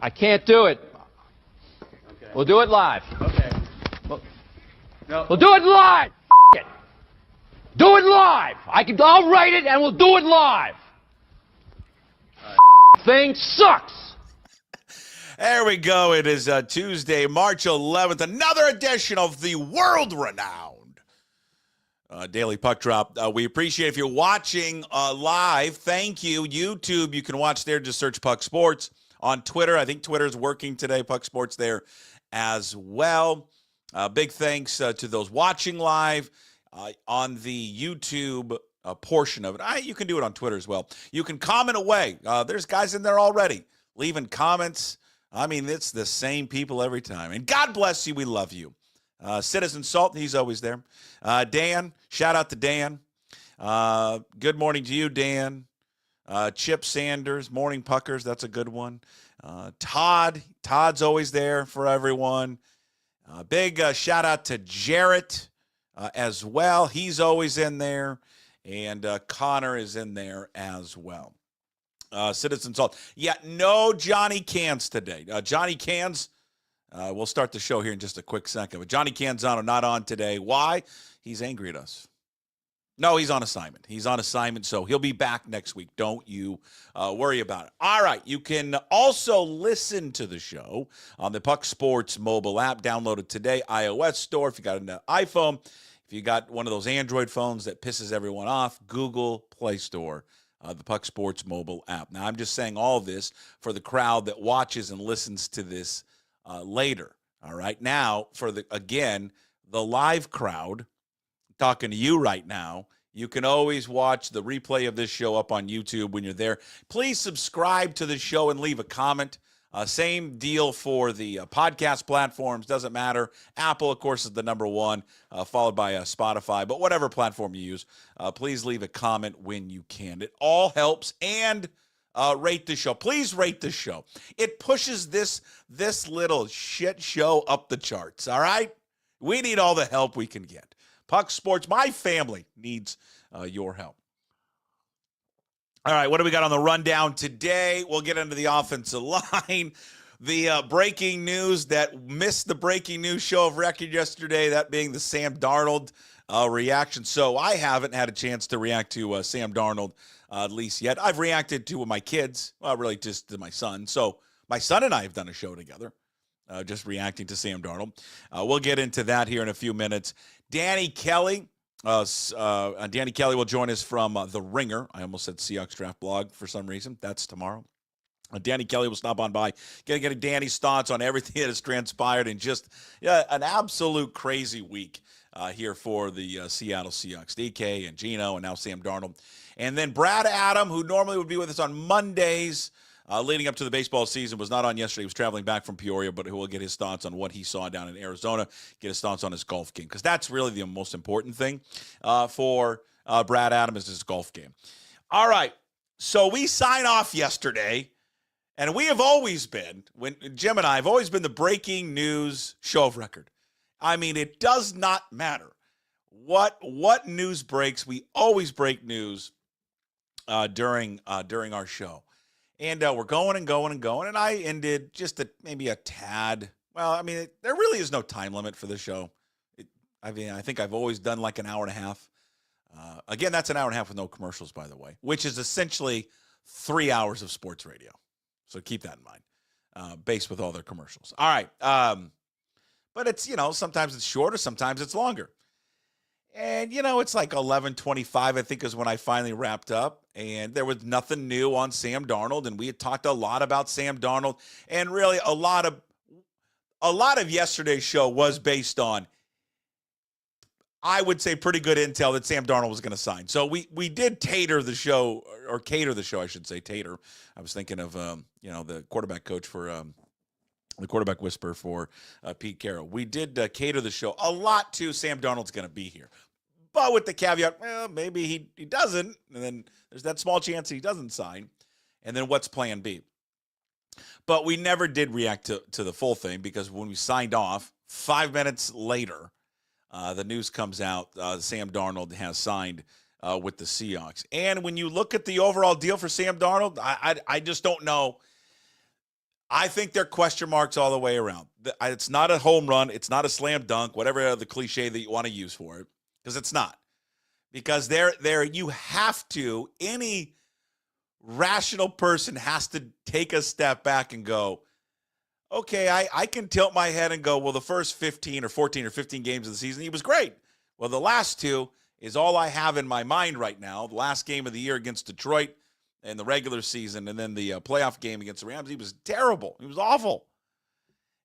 I can't do it. Okay. We'll do it live. Okay. No. We'll do it live. It. Do it live. I'll write it and we'll do it live. Thing sucks. There we go. It is Tuesday, March 11th. Another edition of the world-renowned Daily Puck Drop. We appreciate if you're watching live. Thank you. YouTube, you can watch there. Just search Puck Sports. On Twitter, I think Twitter is working today. Puck Sports there as well. Big thanks to those watching live on the YouTube portion of it. You can do it on Twitter as well. You can comment away. There's guys in there already leaving comments. I mean, it's the same people every time. And God bless you. We love you. Citizen Salt, he's always there. Dan, shout out to Dan. Good morning to you, Dan. Chip Sanders, Morning Puckers, that's a good one. Todd's always there for everyone. Big shout out to Jarrett as well. He's always in there. And Connor is in there as well. Citizen Salt. Yeah, no Johnny Cans today. Johnny Cans, we'll start the show here in just a quick second. But Johnny Canzano not on today. Why? He's angry at us. No, he's on assignment. He's on assignment, so he'll be back next week. Don't you worry about it. All right, you can also listen to the show on the Puck Sports mobile app. Downloaded today, iOS store. If you got an iPhone, if you got one of those Android phones that pisses everyone off, Google Play Store. The Puck Sports mobile app. Now, I'm just saying all this for the crowd that watches and listens to this later. All right. Now, for the live crowd, talking to you right now, you can always watch the replay of this show up on YouTube when you're there. Please subscribe to the show and leave a comment. Same deal for the podcast platforms. Doesn't matter. Apple, of course, is the number one, followed by Spotify. But whatever platform you use, please leave a comment when you can. It all helps. And rate the show. Please rate the show. It pushes this little shit show up the charts, all right? We need all the help we can get. Puck Sports, my family needs your help. All right, what do we got on the rundown today? We'll get into the offensive line. The breaking news that missed the breaking news show of record yesterday, that being the Sam Darnold reaction. So I haven't had a chance to react to Sam Darnold at least yet. I've reacted to my kids, well, really just to my son. So my son and I have done a show together, just reacting to Sam Darnold. We'll get into that here in a few minutes. Danny Kelly. Danny Kelly will join us from The Ringer. I almost said Seahawks Draft Blog for some reason. That's tomorrow. Danny Kelly will stop on by, getting Danny's thoughts on everything that has transpired in just an absolute crazy week here for the Seattle Seahawks. DK and Geno and now Sam Darnold. And then Brad Adam, who normally would be with us on Mondays, leading up to the baseball season, was not on yesterday. He was traveling back from Peoria, but he will get his thoughts on what he saw down in Arizona, get his thoughts on his golf game, because that's really the most important thing for Brad Adam is his golf game. All right, so we sign off yesterday, and we have always been, Jim and I have always been the breaking news show of record. I mean, it does not matter what news breaks. We always break news during our show. And we're going and going and going, and I ended just maybe a tad. Well, I mean, there really is no time limit for the show. I think I've always done like an hour and a half. Again, that's an hour and a half with no commercials, by the way, which is essentially 3 hours of sports radio. So keep that in mind, based with all their commercials. All right. But it's, sometimes it's shorter, sometimes it's longer. And, it's like 11:25, I think, is when I finally wrapped up. And there was nothing new on Sam Darnold. And we had talked a lot about Sam Darnold. And really, a lot of yesterday's show was based on, I would say, pretty good intel that Sam Darnold was going to sign. So we did cater the show, I should say, tater. I was thinking of, the quarterback coach for the quarterback whisperer for Pete Carroll. We did cater the show a lot to Sam Darnold's going to be here. But with the caveat, well, maybe he doesn't. And then there's that small chance he doesn't sign. And then what's plan B? But we never did react to the full thing because when we signed off, 5 minutes later, the news comes out, Sam Darnold has signed with the Seahawks. And when you look at the overall deal for Sam Darnold, I just don't know. I think they're question marks all the way around. It's not a home run. It's not a slam dunk, whatever the cliche that you want to use for it, because it's not. Because you have to, any rational person has to take a step back and go, okay, I can tilt my head and go, well, the first 15 or 14 or 15 games of the season, he was great. Well, the last two is all I have in my mind right now. The last game of the year against Detroit in the regular season, and then the playoff game against the Rams, he was terrible. He was awful.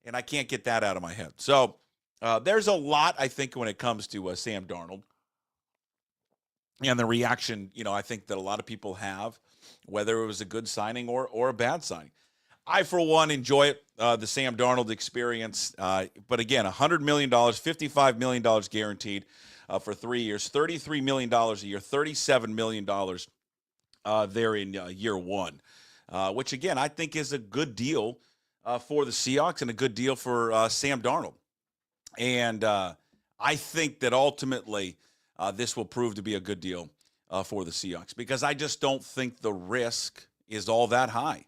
And I can't get that out of my head. So there's a lot, I think, when it comes to Sam Darnold. And the reaction, I think that a lot of people have, whether it was a good signing or a bad signing. I, for one, enjoy it, the Sam Darnold experience. But again, $100 million, $55 million guaranteed for 3 years, $33 million a year, $37 million there in year one, which, again, I think is a good deal for the Seahawks and a good deal for Sam Darnold. And I think that ultimately this will prove to be a good deal for the Seahawks, because I just don't think the risk is all that high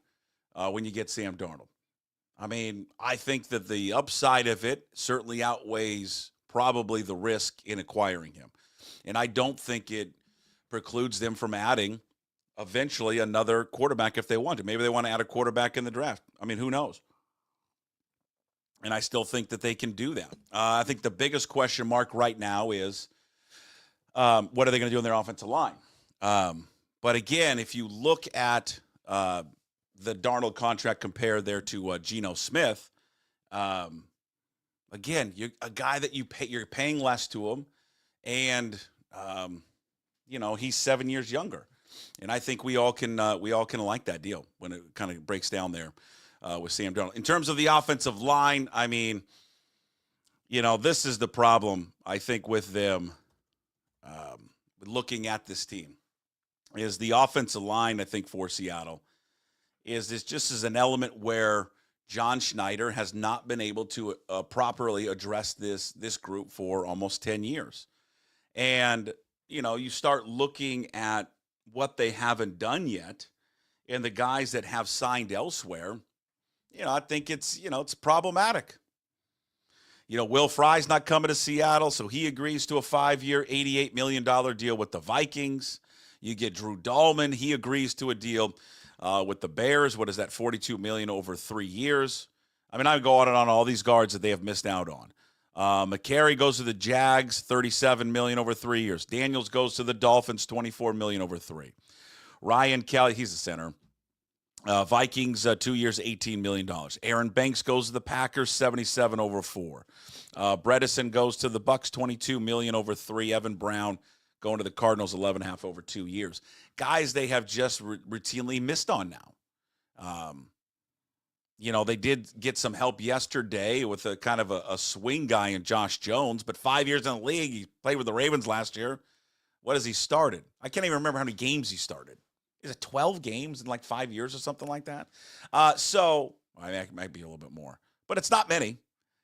when you get Sam Darnold. I mean, I think that the upside of it certainly outweighs probably the risk in acquiring him. And I don't think it precludes them from adding eventually another quarterback if they want to. Maybe they want to add a quarterback in the draft. I mean, who knows? And I still think that they can do that. I think the biggest question mark right now is what are they going to do in their offensive line? But again, if you look at the Darnold contract compared there to Geno Smith, again, you're a guy that you're paying less to him, and he's 7 years younger, and I think we all can like that deal when it kind of breaks down there with Sam Darnold. In terms of the offensive line, I mean, this is the problem I think with them. Looking at this team, is the offensive line, I think, for Seattle is just as an element where John Schneider has not been able to properly address this group for almost 10 years. And, you start looking at what they haven't done yet and the guys that have signed elsewhere, I think it's problematic. Will Fry's not coming to Seattle, so he agrees to a 5-year, $88 million deal with the Vikings. You get Drew Dahlman. He agrees to a deal with the Bears. What is that, $42 million over 3 years? I mean, I go on and on all these guards that they have missed out on. McCary goes to the Jags, $37 million over 3 years. Daniels goes to the Dolphins, $24 million over 3. Ryan Kelly, he's the center. Vikings, 2 years, $18 million. Aaron Banks goes to the Packers, $77 over 4. Bredesen goes to the Bucks, $22 million over 3. Evan Brown going to the Cardinals, $11.5 over 2 years. Guys they have just routinely missed on now. They did get some help yesterday with a kind of a swing guy in Josh Jones, but 5 years in the league, he played with the Ravens last year. What has he started? I can't even remember how many games he started. Is it 12 games in like 5 years or something like that? So it might be a little bit more, but it's not many.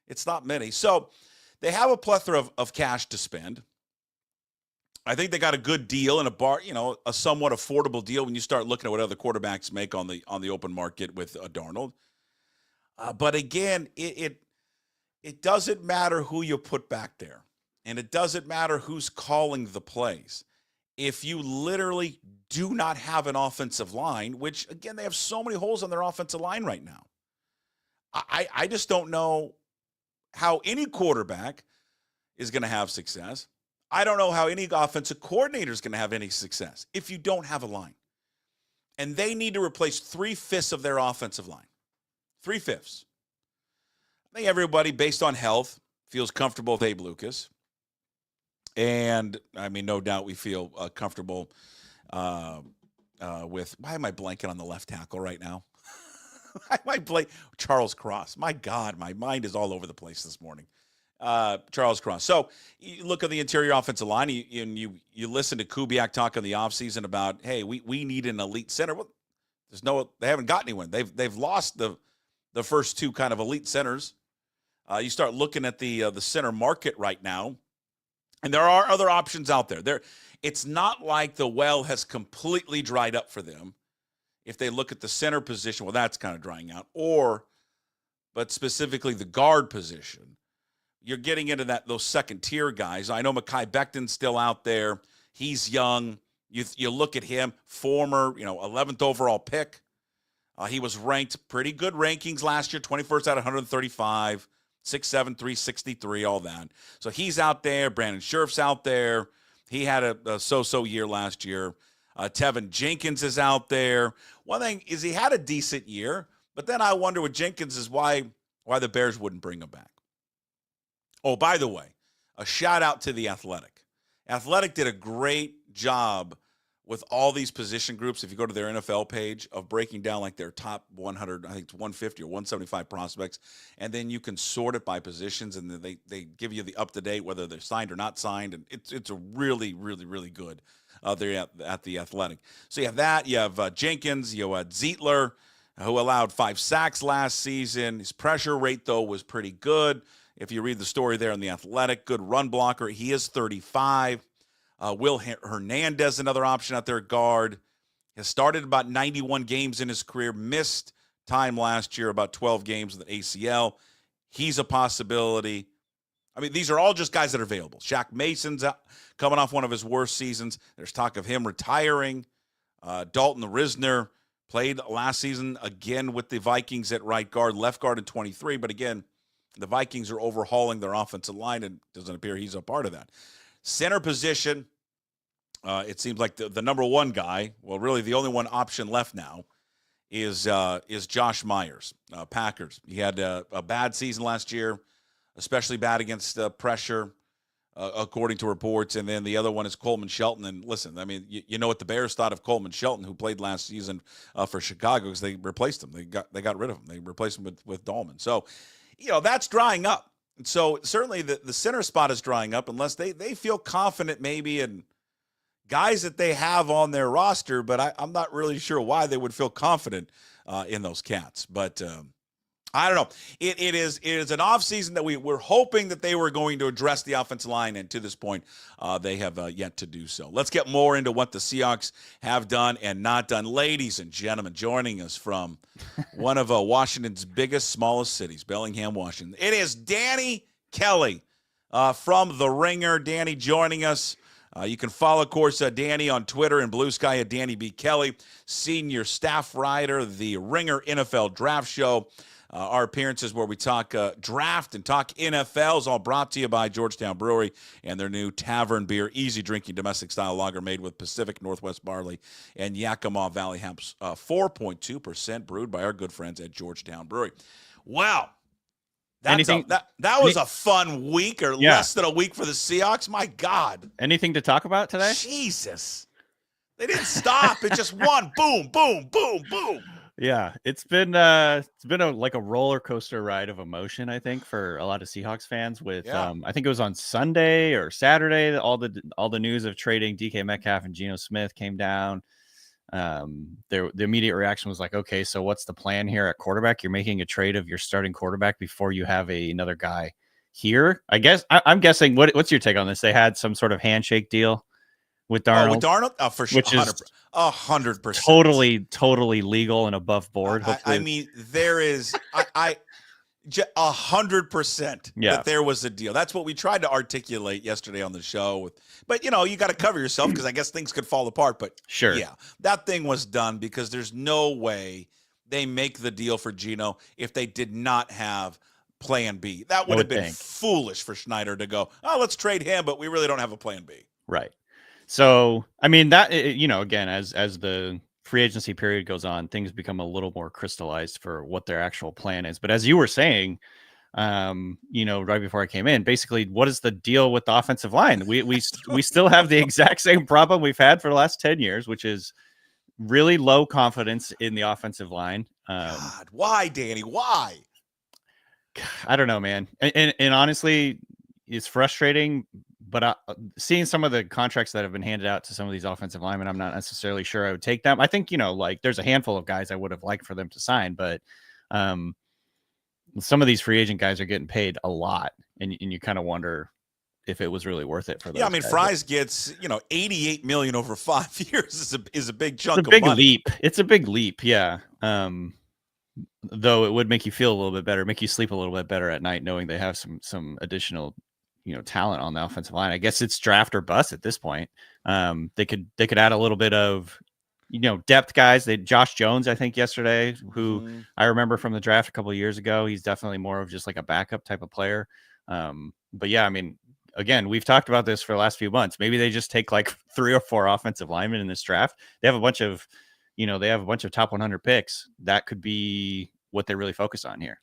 It's not many. So they have a plethora of cash to spend. I think they got a good deal in a somewhat affordable deal when you start looking at what other quarterbacks make on the open market with Darnold. But again, it doesn't matter who you put back there, and it doesn't matter who's calling the plays. If you literally do not have an offensive line, which, again, they have so many holes on their offensive line right now. I just don't know how any quarterback is going to have success. I don't know how any offensive coordinator is going to have any success if you don't have a line. And they need to replace 3/5 of their offensive line. 3/5. I think everybody, based on health, feels comfortable with Abe Lucas. And, I mean, no doubt we feel comfortable with, why am I blanking on the left tackle right now? I might blank Charles Cross. My God, my mind is all over the place this morning. Charles Cross. So you look at the interior offensive line, and you listen to Kubiak talk in the offseason about, hey, we need an elite center. Well, they haven't got anyone. They've lost the first two kind of elite centers. You start looking at the center market right now, and there are other options out there. It's not like the well has completely dried up for them if they look at the center position, well, that's kind of drying out. But specifically the guard position, you're getting into those second-tier guys. I know Mekhi Becton's still out there. He's young. You look at him, former 11th overall pick. He was ranked pretty good rankings last year, 21st out of 135, 6'7", 363, all that. So he's out there. Brandon Scherf's out there. He had a so-so year last year. Tevin Jenkins is out there. One thing is he had a decent year, but then I wonder with Jenkins is why the Bears wouldn't bring him back. Oh, by the way, a shout-out to The Athletic. Athletic did a great job with all these position groups, if you go to their NFL page, of breaking down like their top 100, I think it's 150 or 175 prospects, and then you can sort it by positions, and then they give you the up-to-date, whether they're signed or not signed, and it's a really, really, really good there at The Athletic. So you have that. You have Jenkins. You had Zietler, who allowed 5 sacks last season. His pressure rate, though, was pretty good. If you read the story there in The Athletic, good run blocker. He is 35. Will Hernandez, another option out there, guard, has started about 91 games in his career, missed time last year, about 12 games with an ACL. He's a possibility. I mean, these are all just guys that are available. Shaq Mason's coming off one of his worst seasons. There's talk of him retiring. Dalton Risner played last season again with the Vikings at right guard, left guard in 23. But again, the Vikings are overhauling their offensive line, and it doesn't appear he's a part of that. Center position, it seems like the number one guy, well, really the only one option left now, is Josh Myers, Packers. He had a bad season last year, especially bad against pressure, according to reports. And then the other one is Coleman Shelton. And listen, I mean, you know what the Bears thought of Coleman Shelton, who played last season for Chicago, because they replaced him. They got rid of him. They replaced him with Dahlman. So, that's drying up. So certainly the center spot is drying up unless they feel confident maybe in guys that they have on their roster, but I'm not really sure why they would feel confident in those cats. But I don't know. It is an offseason that we're hoping that they were going to address the offensive line, and to this point, they have yet to do so. Let's get more into what the Seahawks have done and not done. Ladies and gentlemen, joining us from one of Washington's biggest, smallest cities, Bellingham, Washington, it is Danny Kelly from The Ringer. Danny joining us. You can follow, of course, Danny on Twitter and Blue Sky at Danny B. Kelly, senior staff writer, The Ringer NFL Draft Show. Our appearances where we talk draft and talk NFL is all brought to you by Georgetown Brewery and their new Tavern Beer, easy drinking domestic style lager made with Pacific Northwest barley and Yakima Valley hops, 4.2% brewed by our good friends at Georgetown Brewery. Wow. That was a fun week, or less than a week for the Seahawks. My God. Anything to talk about today? Jesus. They didn't stop. It just won. Boom, boom, boom, boom. Yeah, it's been like a roller coaster ride of emotion, I think, for a lot of Seahawks fans. With I think it was on Sunday or Saturday that all the news of trading DK Metcalf and Geno Smith came down. The immediate reaction was like, okay, so what's the plan here at quarterback? You're making a trade of your starting quarterback before you have another guy here. I guess I'm guessing. What's your take on this? They had some sort of handshake deal with Darnold, for sure, which is 100%, totally legal and above board. I mean, there is 100% that there was a deal. That's what we tried to articulate yesterday on the show. But you got to cover yourself because I guess things could fall apart. But sure, that thing was done because there's no way they make the deal for Geno if they did not have Plan B. That would have been foolish for Schneider to go, oh, let's trade him, but we really don't have a Plan B. Right. So, I mean, that, again, as the free agency period goes on, things become a little more crystallized for what their actual plan is. But as you were saying, right before I came in, basically, what is the deal with the offensive line? We still have the exact same problem we've had for the last 10 years, which is really low confidence in the offensive line. God, why, Danny? Why? I don't know, man. And honestly, it's frustrating. But seeing some of the contracts that have been handed out to some of these offensive linemen, I'm not necessarily sure I would take them. I think, there's a handful of guys I would have liked for them to sign, but some of these free agent guys are getting paid a lot. And you kind of wonder, if it was really worth it for those. Yeah, I mean, guys. Fries gets $88 million over 5 years is a big chunk It's a big of money. leap. It's a big leap, yeah. Though it would make you feel a little bit better, make you sleep a little bit better at night, knowing they have some additional talent on the offensive line. I guess it's draft or bust at this point. They could add a little bit of depth guys. Josh Jones, I think yesterday, who I remember from the draft a couple of years ago. He's definitely more of just like a backup type of player. But yeah, I mean, again, we've talked about this for the last few months. Maybe they just take like 3 or 4 offensive linemen in this draft. They have a bunch of top 100 picks. That could be what they really focus on here.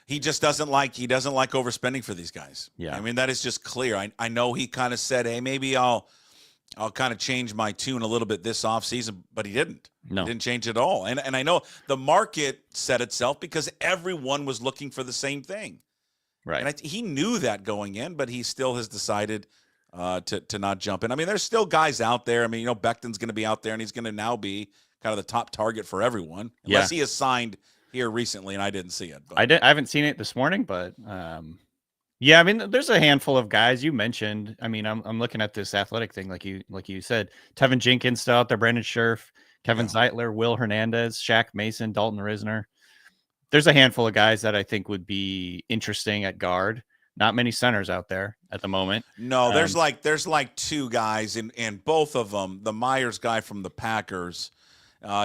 He just doesn't like overspending for these guys. Yeah. I mean, that is just clear. I know he kind of said, hey, maybe I'll kind of change my tune a little bit this offseason, but he didn't. No. He didn't change at all. And I know the market set itself because everyone was looking for the same thing. Right. And he knew that going in, but he still has decided to not jump in. I mean, there's still guys out there. I mean, Becton's going to be out there, and he's going to now be kind of the top target for everyone, unless he has signed here recently, and I didn't see it. But. I haven't seen it this morning, but yeah, I mean, there's a handful of guys you mentioned. I mean, I'm looking at this athletic thing, like you said. Tevin Jenkins still out there, Brandon Scherf, Kevin Zeitler, Will Hernandez, Shaq Mason, Dalton Risner. There's a handful of guys that I think would be interesting at guard. Not many centers out there at the moment. No, there's like 2 guys, and both of them, the Myers guy from the Packers,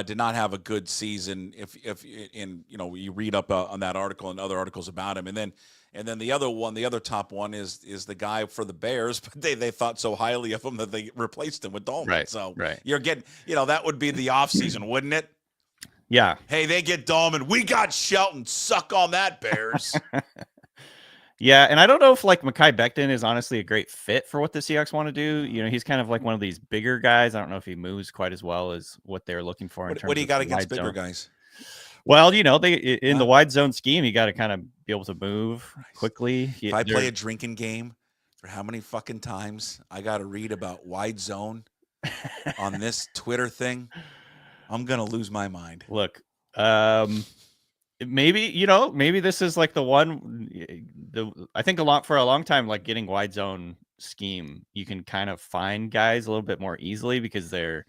did not have a good season. If you read up on that article and other articles about him, and then the other one, the other top one is the guy for the Bears, but they thought so highly of him that they replaced him with Dolman. Right. So right. You're getting that would be the offseason, wouldn't it? Yeah. Hey, they get Dolman. We got Shelton. Suck on that, Bears. Yeah, and I don't know if like Mekhi Becton is honestly a great fit for what the Seahawks want to do. He's kind of like one of these bigger guys. I don't know if he moves quite as well as what they're looking for. What do you got against bigger guys? Well, they in the wide zone scheme, you got to kind of be able to move quickly. If I play a drinking game, for how many fucking times I got to read about wide zone on this Twitter thing, I'm gonna lose my mind. Look, maybe this is like the one. I think for a long time, like getting wide zone scheme, you can kind of find guys a little bit more easily because the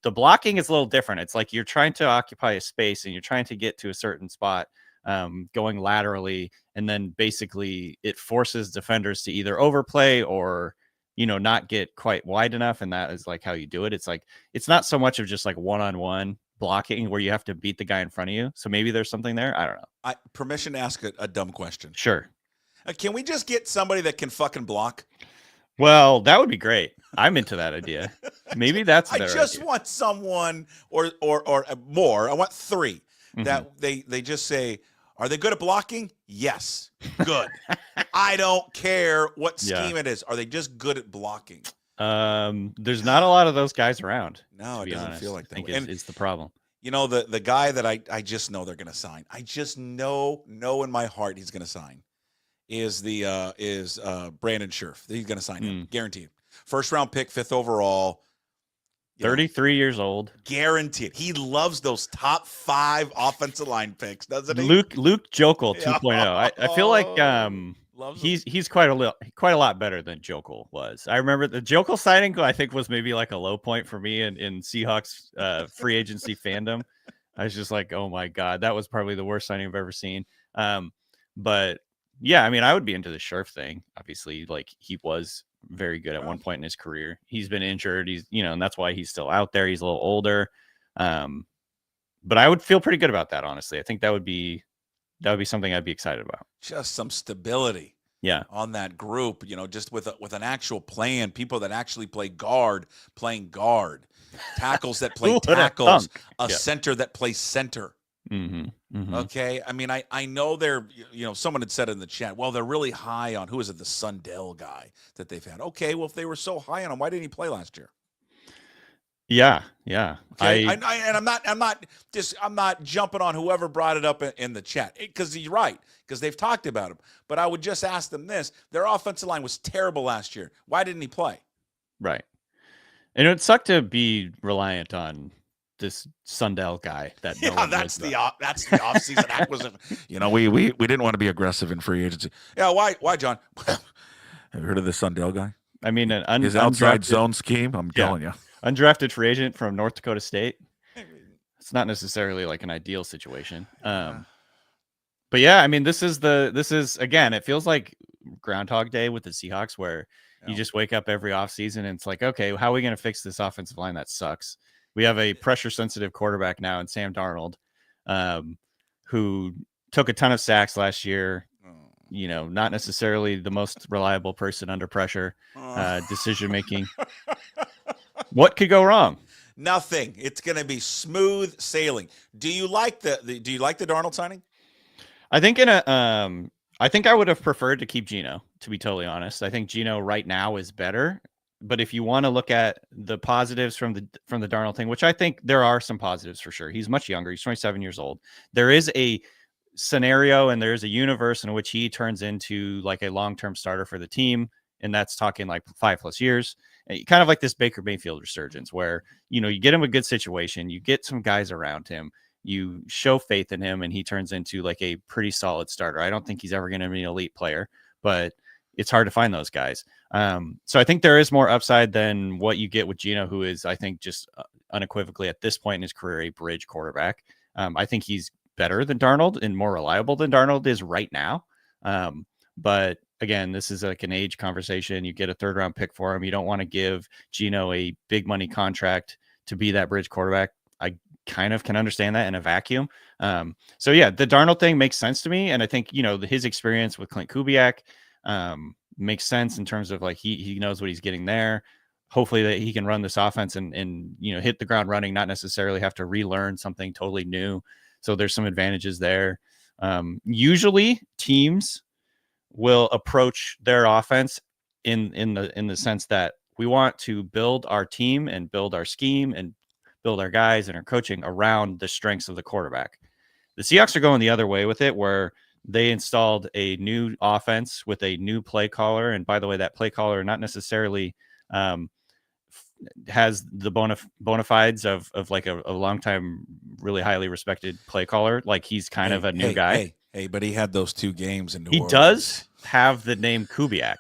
blocking is a little different. It's like you're trying to occupy a space and you're trying to get to a certain spot, going laterally, and then basically it forces defenders to either overplay or not get quite wide enough, and that is like how you do it. It's like it's not so much of just like one-on-one blocking where you have to beat the guy in front of you. So maybe there's something there. I don't know. Permission to ask a dumb question. Sure. Can we just get somebody that can fucking block? Well, that would be great. I'm into that idea. Maybe that's. I just want someone or more. I want 3 that they just say, are they good at blocking? Yes. Good. I don't care what scheme it is. Are they just good at blocking? There's not a lot of those guys around. No, it doesn't feel like that. I think it's the problem. The guy that I just know they're going to sign. I just know in my heart he's going to sign is Brandon Scherf. He's going to sign him, guaranteed. 1st round pick, 5th overall. 33 years old. Guaranteed. He loves those top 5 offensive line picks, doesn't he? Luke Jokel 2.0. I feel like he's quite a lot better than Jokel was. I remember the Jokel signing, I think, was maybe like a low point for me in Seahawks free agency fandom. I was just like, oh my God, that was probably the worst signing I've ever seen. But yeah, I mean, I would be into the Scherf thing. Obviously, like he was very good at one point in his career. He's been injured. He's, and that's why he's still out there. He's a little older. But I would feel pretty good about that, honestly. I think that would be something I'd be excited about. Just some stability. Yeah. On that group, just with an actual plan, people that actually play guard, playing guard, tackles that play tackles, a center that plays center. Okay. I mean, I know they're, someone had said in the chat, well, they're really high on, who is it? The Sundell guy that they've had. Okay. Well, if they were so high on him, why didn't he play last year? Yeah. Yeah. Okay? I'm not jumping on whoever brought it up in the chat because he's right, because they've talked about him, but I would just ask them this. Their offensive line was terrible last year. Why didn't he play? Right. And it would suck to be reliant on this Sundell guy. That's the offseason acquisition. We didn't want to be aggressive in free agency. Yeah, why, John? Have you heard of this Sundell guy? I mean, His outside zone scheme. I'm telling you, undrafted free agent from North Dakota State. It's not necessarily like an ideal situation. But yeah, I mean, this is again, it feels like Groundhog Day with the Seahawks, where you just wake up every offseason and it's like, okay, how are we going to fix this offensive line that sucks? We have a pressure sensitive quarterback now in Sam Darnold, who took a ton of sacks last year. You know, not necessarily the most reliable person under pressure, decision making. What could go wrong? Nothing. It's going to be smooth sailing. Do you like the Darnold signing? I think I think I would have preferred to keep Geno, to be totally honest. I think Geno right now is better. But if you want to look at the positives from the Darnold thing, which I think there are some positives for sure. He's much younger. He's 27 years old. There is a scenario and there's a universe in which he turns into like a long-term starter for the team. And that's talking like 5+ years. Kind of like this Baker Mayfield resurgence where, you know, you get him a good situation, you get some guys around him, you show faith in him, and he turns into like a pretty solid starter. I don't think he's ever going to be an elite player, but it's hard to find those guys. So I think there is more upside than what you get with Geno, who is, I think, just unequivocally at this point in his career, a bridge quarterback. I think he's better than Darnold and more reliable than Darnold is right now. But again, this is like an age conversation. You get a 3rd round pick for him. You don't want to give Geno a big money contract to be that bridge quarterback. I kind of can understand that in a vacuum. So yeah, the Darnold thing makes sense to me. And I think, you know, his experience with Clint Kubiak makes sense in terms of like, he knows what he's getting there. Hopefully that he can run this offense and, you know, hit the ground running, not necessarily have to relearn something totally new. So there's some advantages there. Usually teams will approach their offense in the sense that we want to build our team and build our scheme and build our guys and our coaching around the strengths of the quarterback. The Seahawks are going the other way with it, where they installed a new offense with a new play caller. And by the way, that play caller not necessarily has the bona fides of like a longtime, really highly respected play caller. Like he's kind of a new guy. Hey, but he had those 2 games in New Orleans. He does have the name Kubiak.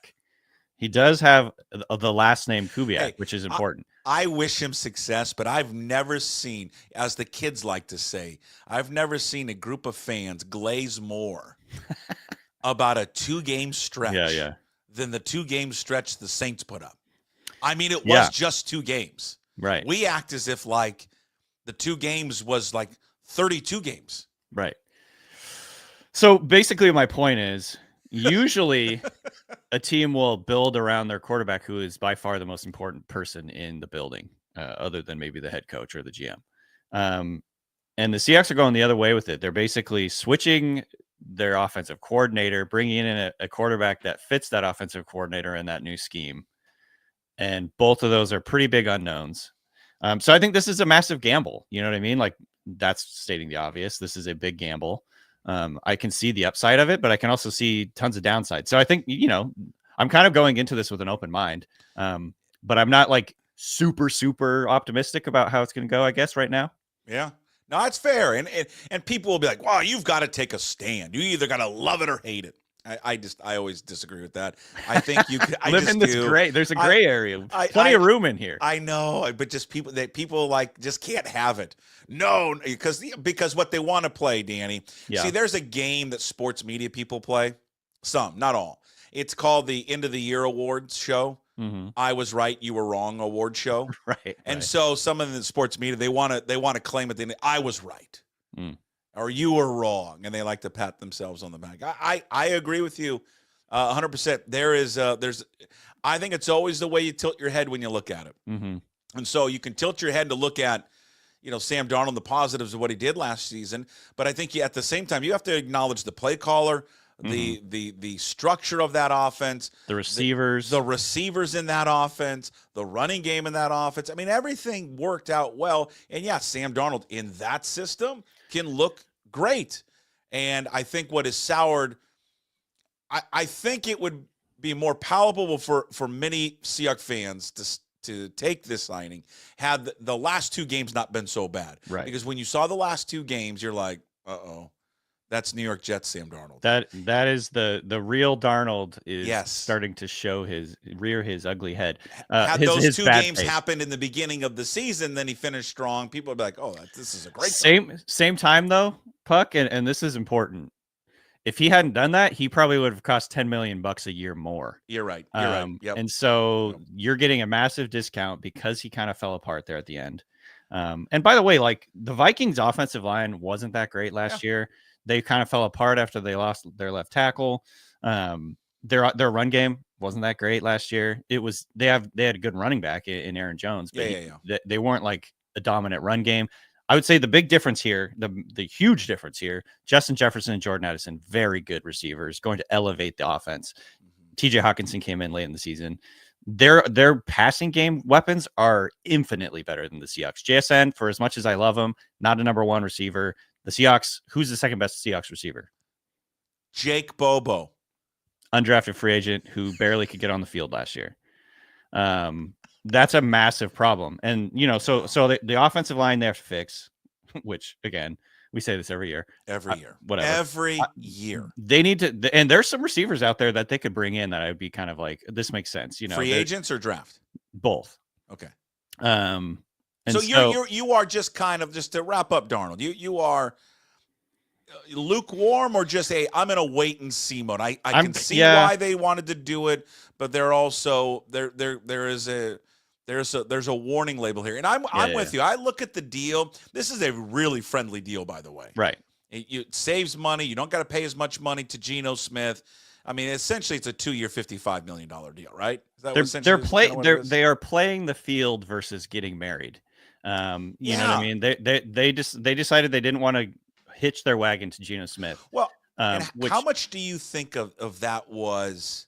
He does have the last name Kubiak, which is important. I wish him success, but I've never seen, as the kids like to say, I've never seen a group of fans glaze more about a 2-game stretch than the 2-game stretch the Saints put up. I mean, it was just 2 games. Right. We act as if like the 2 games was like 32 games. Right. So basically my point is, usually a team will build around their quarterback, who is by far the most important person in the building, other than maybe the head coach or the GM. And the Seahawks are going the other way with it. They're basically switching their offensive coordinator, bringing in a quarterback that fits that offensive coordinator in that new scheme. And both of those are pretty big unknowns. So I think this is a massive gamble. You know what I mean? Like, that's stating the obvious. This is a big gamble. I can see the upside of it, but I can also see tons of downside. So I think, you know, I'm kind of going into this with an open mind, but I'm not like super optimistic about how it's going to go, I guess, right now. Yeah, no, it's fair. And people will be like, wow, you've got to take a stand. You either got to love it or hate it. I always disagree with that. I think you could live in this gray. There's a gray area. Plenty of room in here. I know, but just people like just can't have it. No, because what they want to play, Danny. Yeah. See, there's a game that sports media people play. Some, not all. It's called the End of the Year Awards show. Mm-hmm. I was right, you were wrong award show. Right. And so some of the sports media, they want to claim at the end, I was right. Or you were wrong, and they like to pat themselves on the back. I agree with you 100%. I think it's always the way you tilt your head when you look at it. Mm-hmm. And so you can tilt your head to look at, you know, Sam Darnold, the positives of what he did last season. But I think at the same time, you have to acknowledge the play caller, the structure of that offense, the receivers, the receivers in that offense, the running game in that offense. I mean, everything worked out well. And yeah, Sam Darnold in that system can look great. And I think what is soured, I think it would be more palatable for many Seahawks fans to take this signing had the last 2 games not been so bad. Right. Because when you saw the last 2 games, you're like, uh-oh, That's New York Jets Sam Darnold. That is the real Darnold is Yes. starting to show rear his ugly head. Had those his 2 bad games pace. happened in the beginning of the season, then he finished strong. People would be like, "Oh, this is a great." Same time though, Puck, and this is important. If he hadn't done that, he probably would have cost $10 million a year more. You're right. You're right. Yep. And so you're getting a massive discount because he kind of fell apart there at the end. And by the way, like the Vikings offensive line wasn't that great last year. They kind of fell apart after they lost their left tackle. Their run game wasn't that great last year. They had a good running back in Aaron Jones, but they weren't like a dominant run game. I would say the big difference here, the huge difference here, Justin Jefferson and Jordan Addison, very good receivers, going to elevate the offense. TJ Hawkinson came in late in the season. Their passing game weapons are infinitely better than the Seahawks. JSN, for as much as I love him, not a number one receiver. The Seahawks, who's the second best Seahawks receiver? Jake Bobo. Undrafted free agent who barely could get on the field last year. That's a massive problem. And, so the offensive line they have to fix, which, again, we say this every year. Every year. Whatever. Every year. They need to, and there's some receivers out there that they could bring in that I'd be kind of like, this makes sense. Free agents or draft? Both. Okay. And so you are just kind of, just to wrap up Darnold, you are lukewarm or just I'm in a wait and see mode. I can see why they wanted to do it, but they're also there's a warning label here, and I'm with you. I look at the deal. This is a really friendly deal, by the way. Right. It saves money. You don't got to pay as much money to Geno Smith. I mean, essentially, it's a 2-year, $55 million deal, right? They are playing the field versus getting married. You know what I mean? They decided they didn't want to hitch their wagon to Geno Smith. Well, how much do you think of that was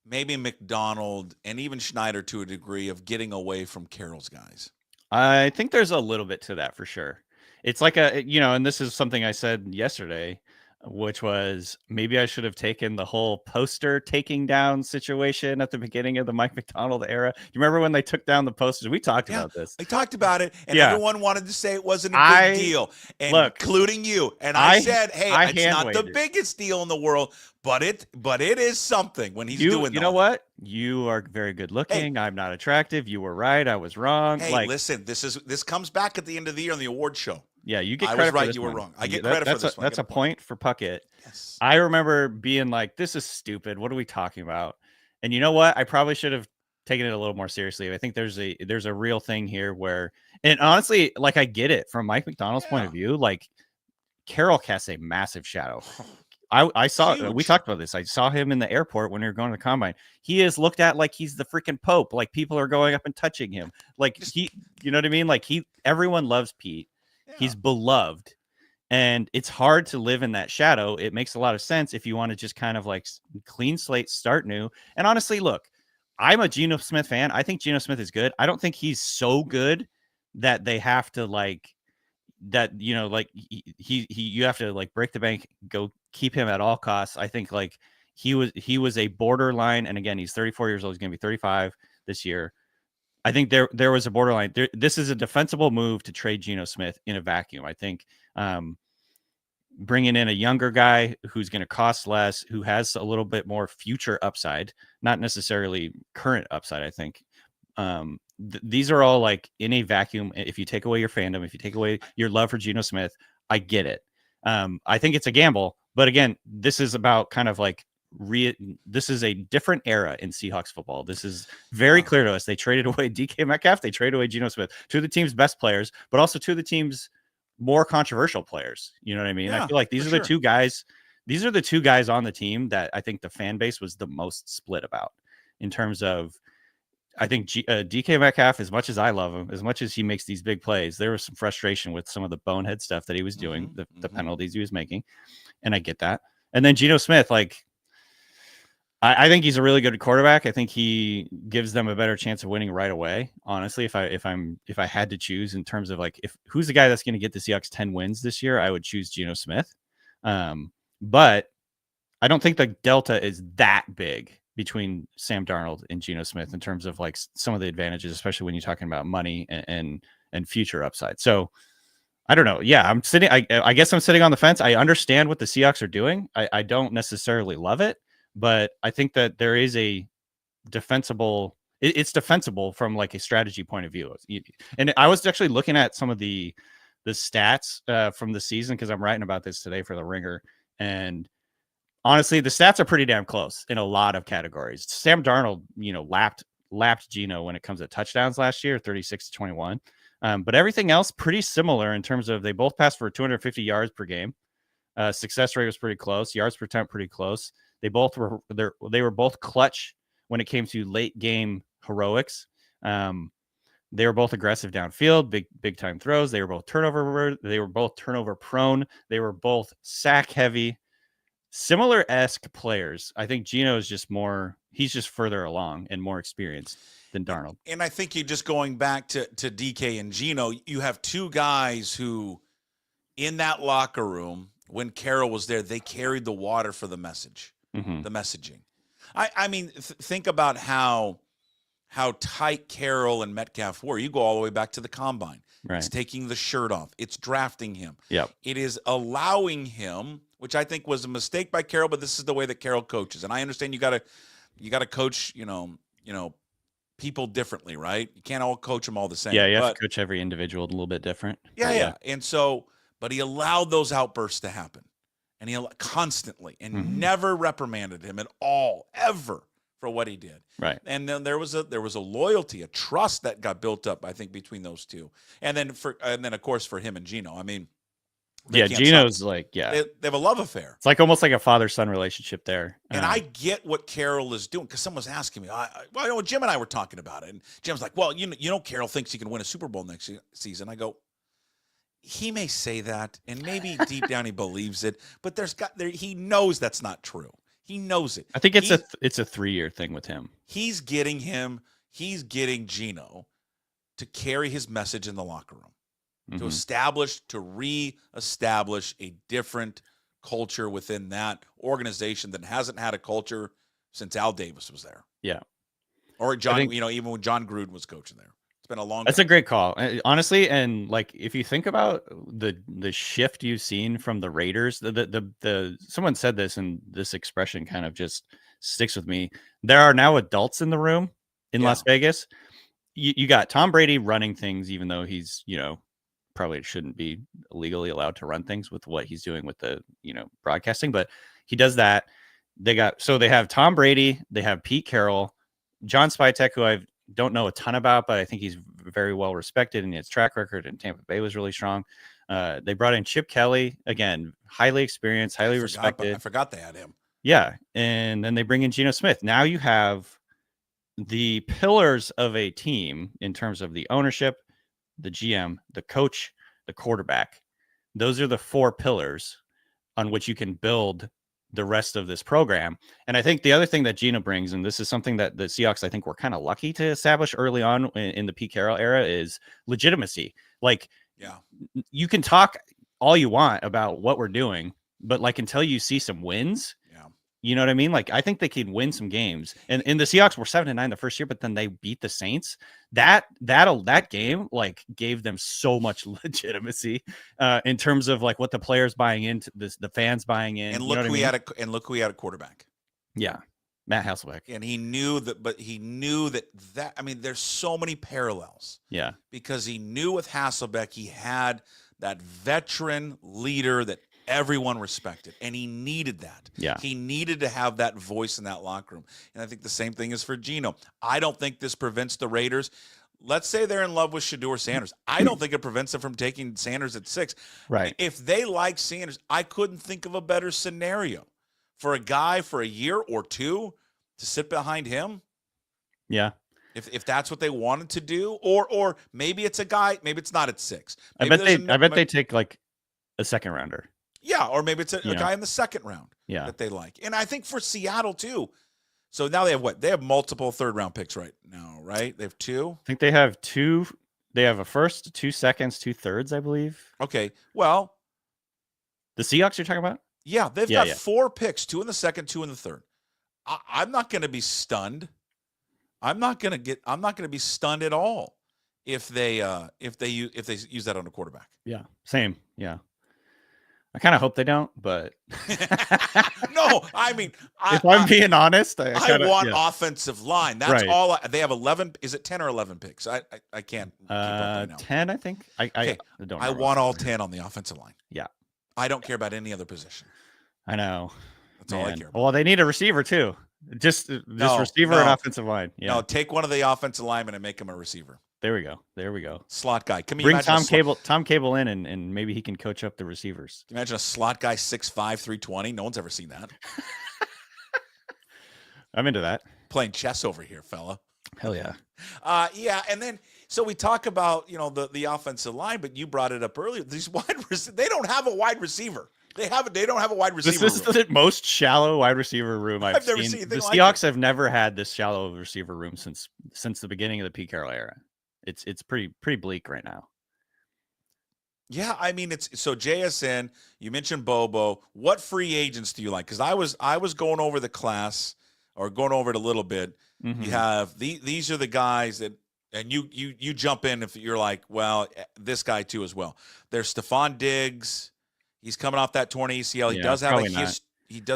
maybe McDonald and even Schneider to a degree of getting away from Carroll's guys? I think there's a little bit to that for sure. It's like and this is something I said yesterday, which was maybe I should have taken the whole poster taking down situation at the beginning of the Mike McDonald era. You remember when they took down the posters? We talked about this. I talked about it, and everyone wanted to say it wasn't a big deal, including you. And I said, hey, it's not the biggest deal in the world, but it is something when he's doing that. You know what? You are very good looking. Hey, I'm not attractive. You were right. I was wrong. Hey, listen, this comes back at the end of the year on the award show. Yeah, you get credit. I was right. For this you one. were wrong. I get credit for this one. That's a point for Puckett. Yes. I remember being like, "This is stupid. What are we talking about?" And you know what? I probably should have taken it a little more seriously. I think there's a real thing here where, and honestly, like I get it from Mike McDonald's point of view. Like Carroll casts a massive shadow. I saw. We talked about this. I saw him in the airport when we were going to the combine. He is looked at like he's the freaking Pope. Like people are going up and touching him. Like you know what I mean? Like everyone loves Pete. Yeah. He's beloved, and it's hard to live in that shadow. It makes a lot of sense if you want to just kind of like clean slate, start new. And honestly, look, I'm a Geno Smith fan. I think Geno Smith is good. I don't think he's so good that they have to like that. You have to like break the bank, go keep him at all costs. I think like he was a borderline, and again, he's 34 years old. He's going to be 35 this year. I think there was a borderline. This is a defensible move to trade Geno Smith in a vacuum. I think bringing in a younger guy who's going to cost less, who has a little bit more future upside, not necessarily current upside. I think these are all like in a vacuum. If you take away your fandom, if you take away your love for Geno Smith, I get it. I think it's a gamble, but again, this is about kind of like this is a different era in Seahawks football. This is very clear to us. They traded away DK Metcalf. They traded away Geno Smith, two of the team's best players, but also two of the team's more controversial players. You know what I mean? I feel like these are the two guys. These are the two guys on the team that I think the fan base was the most split about in terms of, I think DK Metcalf, as much as I love him, as much as he makes these big plays, there was some frustration with some of the bonehead stuff that he was doing, the penalties he was making. And I get that. And then Geno Smith, like, I think he's a really good quarterback. I think he gives them a better chance of winning right away. Honestly, if I had to choose in terms of like who's the guy that's going to get the Seahawks 10 wins this year, I would choose Geno Smith. But I don't think the delta is that big between Sam Darnold and Geno Smith in terms of like some of the advantages, especially when you're talking about money and future upside. So I don't know. Yeah, I'm sitting. I guess I'm sitting on the fence. I understand what the Seahawks are doing. I don't necessarily love it, but I think that there is a defensible. It's defensible from like a strategy point of view. And I was actually looking at some of the stats from the season because I'm writing about this today for the Ringer, and honestly, the stats are pretty damn close in a lot of categories. Sam Darnold, lapped Geno when it comes to touchdowns last year, 36-21. But everything else pretty similar in terms of they both passed for 250 yards per game. Success rate was pretty close. Yards per attempt pretty close. They were both clutch when it came to late game heroics. They were both aggressive downfield, big time throws. They were both turnover prone. They were both sack heavy. Similar-esque players. I think Geno is he's just further along and more experienced than Darnold. And I think you're just going back to DK and Geno. You have two guys who, in that locker room, when Carroll was there, they carried the water for the message, the messaging. I mean, think about how tight Carroll and Metcalf were. You go all the way back to the combine. Right. It's taking the shirt off. It's drafting him. Yep. It is allowing him, which I think was a mistake by Carroll, but this is the way that Carroll coaches. And I understand you gotta coach, people differently, right? You can't all coach them all the same. Yeah, you have to coach every individual a little bit different. Yeah. And so, but he allowed those outbursts to happen, and he constantly and never reprimanded him at all, ever, for what he did. Right. And then there was a loyalty, a trust that got built up, I think, between those two. And then of course for him and Geno. I mean, Geno's they have a love affair. It's like almost like a father-son relationship there. And I get what Carroll is doing, because someone's asking me. Jim and I were talking about it, and Jim's like, "Well, Carroll thinks he can win a Super Bowl next season." I go, he may say that, and maybe deep down he believes it, but he knows that's not true. He knows it. I think it's a 3-year thing with him. He's getting Geno to carry his message in the locker room, to reestablish a different culture within that organization that hasn't had a culture since Al Davis was there. Yeah. Or even when John Gruden was coaching there. It's been a long time. That's a great call, honestly. And like, if you think about the shift you've seen from the Raiders, someone said this, and this expression kind of just sticks with me. There are now adults in the room in Las Vegas. You got Tom Brady running things, even though he's, probably shouldn't be legally allowed to run things with what he's doing with the, broadcasting, but he does that. They have Tom Brady, they have Pete Carroll, John Spytek, who I don't know a ton about, but I think he's very well respected, and his track record in Tampa Bay was really strong. They brought in Chip Kelly, again, highly experienced, highly respected. I forgot they had him. Yeah. And then they bring in Geno Smith. Now you have the pillars of a team in terms of the ownership, the GM, the coach, the quarterback. Those are the 4 pillars on which you can build the rest of this program. And I think the other thing that Geno brings, and this is something that the Seahawks, I think, were kind of lucky to establish early on in the Pete Carroll era, is legitimacy. Like, you can talk all you want about what we're doing, but like, until you see some wins, you know what I mean? Like, I think they can win some games. And the Seahawks were 7-9 the first year, but then they beat the Saints. That game like gave them so much legitimacy in terms of like what the players buying into this, the fans buying in. And look who he had a quarterback. Yeah, Matt Hasselbeck. And he knew that. I mean, there's so many parallels. Yeah, because he knew with Hasselbeck he had that veteran leader that everyone respected, and he needed that. Yeah. He needed to have that voice in that locker room. And I think the same thing is for Geno. I don't think this prevents the Raiders. Let's say they're in love with Shedeur Sanders. I don't think it prevents them from taking Sanders at 6. Right. If they like Sanders, I couldn't think of a better scenario for a guy for a year or 2 to sit behind him. Yeah. If that's what they wanted to do, or maybe it's a guy, maybe it's not at 6. I bet they take like a second rounder. Yeah, or maybe it's a guy in the second round that they like. And I think for Seattle, too. So now they have what? They have multiple third-round picks right now, right? They have 2? I think they have 2. They have a first, 2 seconds, 2 thirds, I believe. Okay, well. The Seahawks you're talking about? Yeah, they've got 4 picks, 2 in the second, 2 in the third. I'm not going to be stunned. I'm not going to be stunned at all if they use that on a quarterback. Yeah, same. Yeah, I kind of hope they don't, but No, I mean, if I'm being honest, I want offensive line. That's Right. all. They have 11. Is it 10 or 11 picks? I can't keep up right now. 10, I think. Okay. I want all 10 on the offensive line. Yeah. I don't care about any other position. I know. That's all I care about. Well, they need a receiver too. Just receiver and offensive line. Yeah. No, take one of the offensive linemen and make him a receiver. There we go. There we go. Slot guy. Can you bring Tom Cable in and maybe he can coach up the receivers. Can you imagine a slot guy 6'5", 320? No one's ever seen that. I'm into that. Playing chess over here, fella. Hell yeah. Yeah, and then so we talk about the offensive line, but you brought it up earlier. These they don't have a wide receiver. They don't have a wide receiver. This is the most shallow wide receiver room I've never seen. seen The Seahawks have never had this shallow receiver room since the beginning of the Pete Carroll era. It's pretty bleak right now. Yeah, I mean so JSN. You mentioned Bobo. What free agents do you like? Because I was going over the class or going over it a little bit. Mm-hmm. You have these are the guys that, and you jump in if you're like, well, this guy too as well. There's Stephon Diggs. He's coming off that torn ACL. He does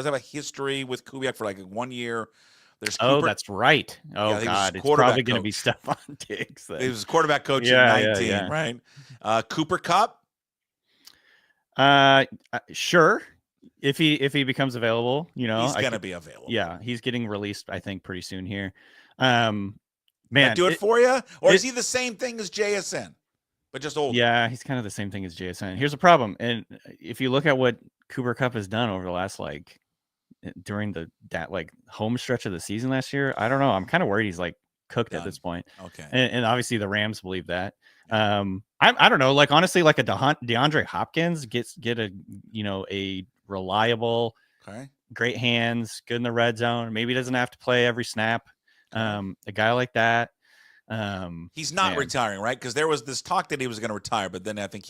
have a history with Kubiak for like 1 year. There's Cooper. That's right. Oh yeah, God, it's probably going to be Stephon Diggs. He was quarterback coach in 19, right? Cooper Kupp. Sure. If he becomes available, he's going to be available. Yeah, he's getting released, I think, pretty soon here. Man, do it for you, or is he the same thing as JSN, but just older? Yeah, he's kind of the same thing as JSN. Here's the problem, and if you look at what Cooper Kupp has done over the last during that home stretch of the season last year, I don't know. I'm kind of worried he's cooked at this point. Okay, and obviously the Rams believe that. I don't know. Honestly, a DeAndre Hopkins get a reliable, great hands, good in the red zone. Maybe he doesn't have to play every snap. A guy like that. He's not retiring, right? Because there was this talk that he was going to retire, but then I think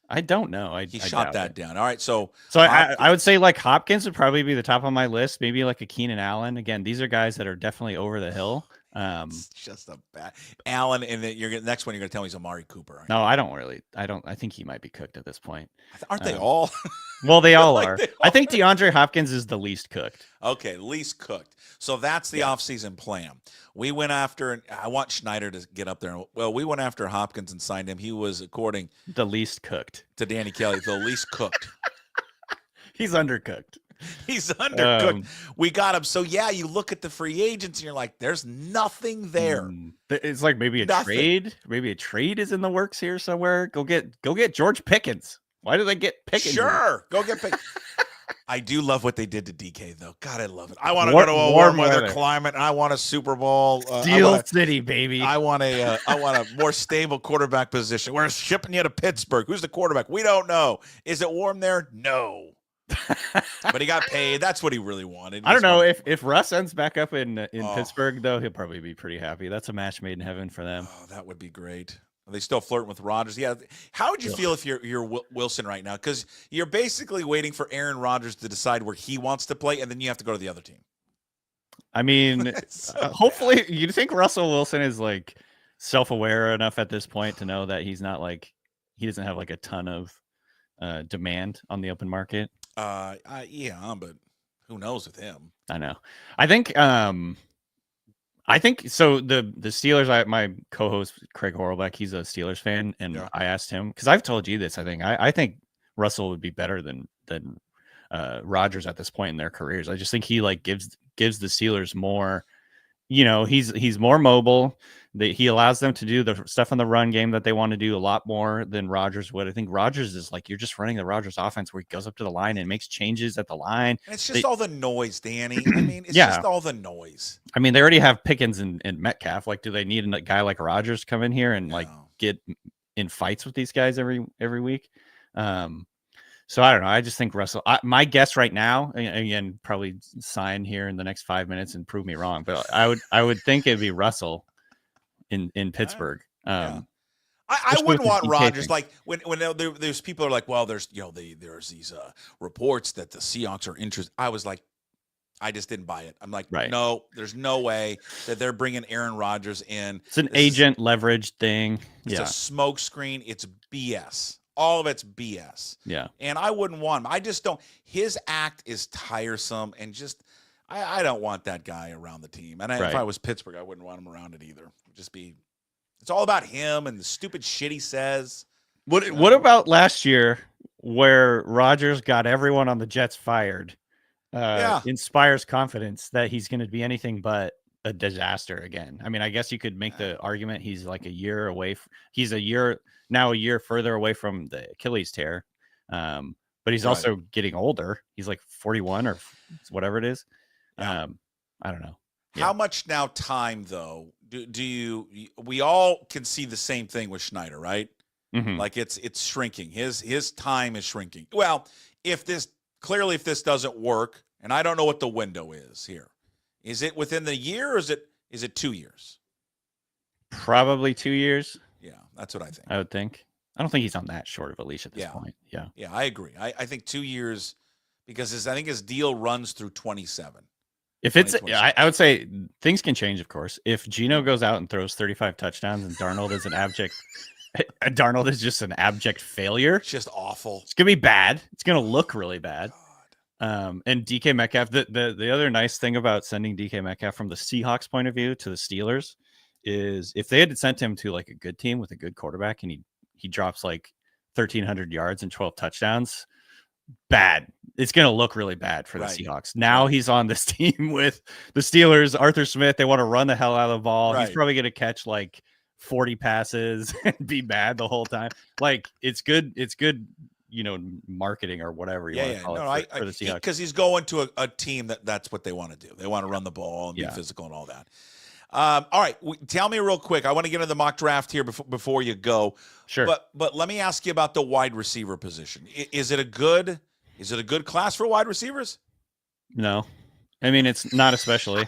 I don't know. He shot that down. All right, so I would say Hopkins would probably be the top on my list. Maybe a Keenan Allen. Again, these are guys that are definitely over the hill. It's just a bad Allen, and then next one you're going to tell me is Amari Cooper. No, I don't really. I think he might be cooked at this point. Aren't they all? Well, they all are. I think DeAndre Hopkins is the least cooked. Okay, least cooked. So that's the offseason plan. We went after, and I want Schneider to get up there. Well, we went after Hopkins and signed him. He was, according the least cooked to Danny Kelly, the least cooked. He's undercooked. He's undercooked. We got him. So yeah, you look at the free agents and you're like, there's nothing there. It's maybe a trade. Maybe a trade is in the works here somewhere. Go get George Pickens. Why do they get Pickens? Sure, go get Pickens. I do love what they did to DK though. God, I love it. I want to go to a warm weather climate. I want a Super Bowl. Steel City, baby. I want a more stable quarterback position. We're shipping you to Pittsburgh. Who's the quarterback? We don't know. Is it warm there? No. But he got paid. That's what he really wanted. I don't know if Russ ends back up in Pittsburgh though, he'll probably be pretty happy. That's a match made in heaven for them. Oh, that would be great. Are they still flirting with Rodgers? Yeah. How would you feel if you're Wilson right now? Because you're basically waiting for Aaron Rodgers to decide where he wants to play, and then you have to go to the other team. I mean, hopefully, you think Russell Wilson is self-aware enough at this point to know that he's not he doesn't have a ton of demand on the open market. Yeah, but who knows with him? I know. I think so. The Steelers. My co-host Craig Horlbeck, he's a Steelers fan, and I asked him because I've told you this. I think Russell would be better than Rodgers at this point in their careers. I just think he gives the Steelers more. He's more mobile. He allows them to do the stuff in the run game that they want to do a lot more than Rodgers would. I think Rodgers is you're just running the Rodgers offense where he goes up to the line and makes changes at the line. And it's just all the noise, Danny. I mean, it's just all the noise. I mean, they already have Pickens and Metcalf. Do they need a guy like Rodgers come in here and get in fights with these guys every week? So I don't know. I just think Russell. My guess right now, again, probably sign here in the next 5 minutes and prove me wrong, but I would think it'd be Russell in Pittsburgh. I wouldn't want Rodgers. When there's people are well, there's there's these reports that the Seahawks are interested. I was like, I just didn't buy it. I'm like, Right. no, there's no way that they're bringing Aaron Rodgers in. It's an agent leverage thing. It's a smoke screen. It's BS. All of it's BS. Yeah. And I wouldn't want him. I just don't. His act is tiresome, and just I don't want that guy around the team. And if I was Pittsburgh, I wouldn't want him around it either. It's all about him and the stupid shit he says. What about last year where Rodgers got everyone on the Jets fired? Inspires confidence that he's going to be anything but a disaster again. I mean, I guess you could make the argument he's like a year away. He's a year further away from the Achilles tear. But he's also getting older. He's like 41 or whatever it is. Yeah. I don't know. How much now time though? We all can see the same thing with Schneider, right? Mm-hmm. Like it's shrinking. His time is shrinking. Well, if this doesn't work, and I don't know what the window is here. Is it within the year or is it 2 years? Probably 2 years. Yeah, that's what I think. I would think. I don't think he's on that short of a leash at this point. Yeah. Yeah, I agree. I think 2 years because I think his deal runs through 27. If it's, I would say things can change, of course. If Geno goes out and throws 35 touchdowns and Darnold is just an abject failure. It's just awful. It's gonna be bad. It's gonna look really bad. And DK Metcalf, the other nice thing about sending DK Metcalf from the Seahawks point of view to the Steelers is if they had sent him to like a good team with a good quarterback and he drops like 1,300 yards and 12 touchdowns, bad. It's going to look really bad for the Seahawks. Now he's on this team with the Steelers, Arthur Smith. They want to run the hell out of the ball. He's probably going to catch like 40 passes and be bad the whole time. Like it's good, marketing or whatever you want to call it for the Seahawks. Because he's going to a team that's what they want to do. They want to run the ball and be physical and all that. All right, tell me real quick. I want to get into the mock draft here before you go. Sure. But let me ask you about the wide receiver position. Is it a good class for wide receivers? No, I mean it's not especially.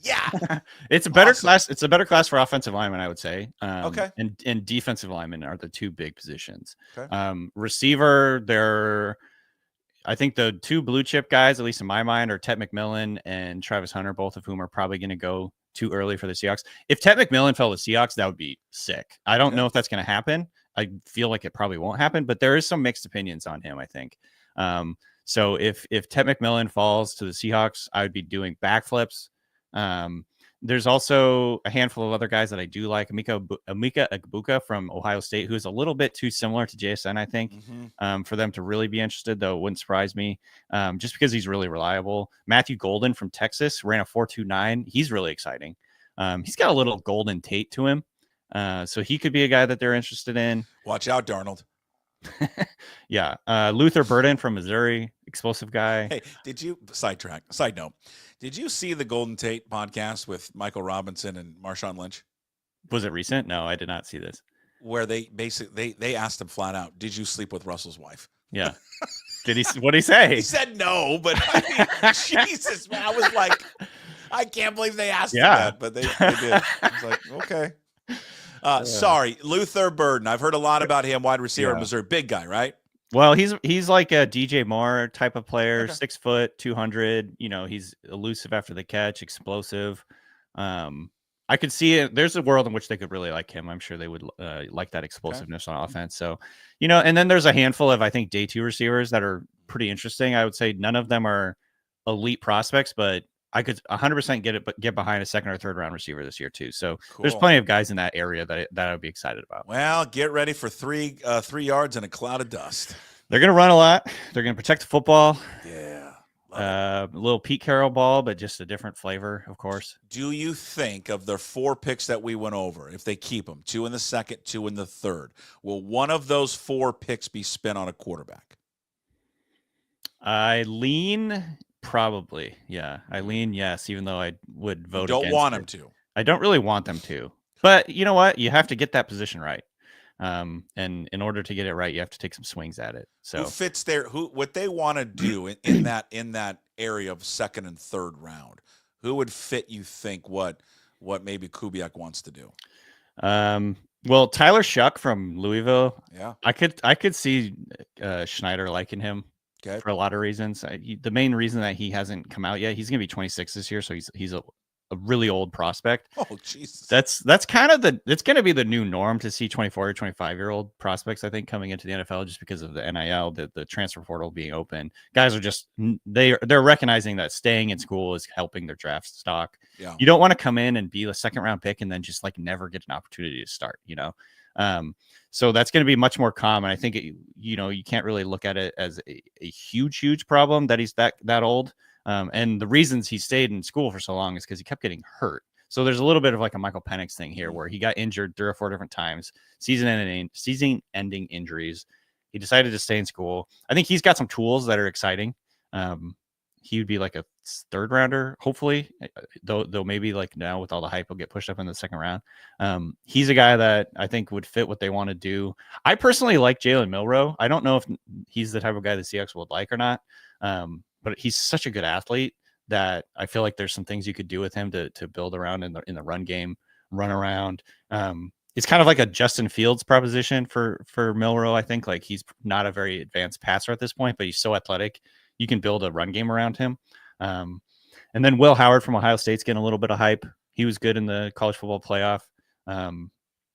Yeah, it's a better class. It's a better class for offensive linemen, I would say. Okay. And defensive linemen are the two big positions. Okay. Receiver, I think the two blue chip guys, at least in my mind, are Ted McMillan and Travis Hunter, both of whom are probably going to go too early for the Seahawks. If Ted McMillan fell to Seahawks, that would be sick. I don't know if that's going to happen. I feel like it probably won't happen, but there is some mixed opinions on him, I think. So if Ted McMillan falls to the Seahawks, I would be doing backflips. There's also a handful of other guys that I do like. Emeka Egbuka from Ohio State, who's a little bit too similar to JSN, I think, for them to really be interested, though it wouldn't surprise me, just because he's really reliable. Matthew Golden from Texas ran a 4.29. He's really exciting. He's got a little Golden Tate to him, so he could be a guy that they're interested in. Watch out, Darnold. Yeah. Luther Burden from Missouri, explosive guy. Hey, side note, did you see the Golden Tate podcast with Michael Robinson and Marshawn Lynch? Was it recent? No, I did not see this. Where they asked him flat out, did you sleep with Russell's wife? Yeah. What'd he say? He said no, but I mean, Jesus, man, I was like, I can't believe they asked him that, but they did. I was like, okay. Sorry, Luther Burden. I've heard a lot about him, wide receiver in Missouri. Big guy, right? Well, he's like a DJ Moore type of player, 6 foot, 200. He's elusive after the catch, explosive. I could see it. There's a world in which they could really like him. I'm sure they would like that explosiveness on offense. So, and then there's a handful of, I think, day 2 receivers that are pretty interesting. I would say none of them are elite prospects, but I could 100% get behind a second or third round receiver this year too. So there's plenty of guys in that area that I would be excited about. Well, get ready for 3 yards and a cloud of dust. They're going to run a lot. They're going to protect the football. Yeah. A little Pete Carroll ball, but just a different flavor, of course. Do you think of the 4 picks that we went over, if they keep them, 2 in the second, 2 in the third, will one of those 4 picks be spent on a quarterback? I lean probably. Yeah. I lean yes, even though I would vote against it. Don't want them to. I don't really want them to. But you know what? You have to get that position right. And in order to get it right, you have to take some swings at it. So who fits there? What they want to do in that area of second and third round? Who would fit? You think what maybe Kubiak wants to do? Well, Tyler Shuck from Louisville. Yeah, I could see Schneider liking him. Okay. for a lot of reasons. The main reason that he hasn't come out yet, he's going to be 26 this year, so he's a really old prospect. Oh, Jesus. That's kind of it's going to be the new norm to see 24 or 25-year-old prospects, I think, coming into the NFL just because of the NIL, the transfer portal being open. Guys are just they're recognizing that staying in school is helping their draft stock. Yeah. You don't want to come in and be a second round pick and then just like never get an opportunity to start, so that's going to be much more common. I think you can't really look at it as a huge problem that he's that old. And the reasons he stayed in school for so long is because he kept getting hurt. So there's a little bit of like a Michael Penix thing here where he got injured 3 or 4 different times, season-ending injuries. He decided to stay in school. I think he's got some tools that are exciting. He would be like a 3rd rounder, hopefully, though maybe like now with all the hype, he'll get pushed up in the 2nd round. He's a guy that I think would fit what they want to do. I personally like Jalen Milroe. I don't know if he's the type of guy the Seahawks would like or not. But he's such a good athlete that I feel like there's some things you could do with him to build around in the run game, run around. It's kind of like a Justin Fields proposition for Milroe. I think like he's not a very advanced passer at this point, but he's so athletic. You can build a run game around him. And then Will Howard from Ohio State's getting a little bit of hype. He was good in the college football playoff.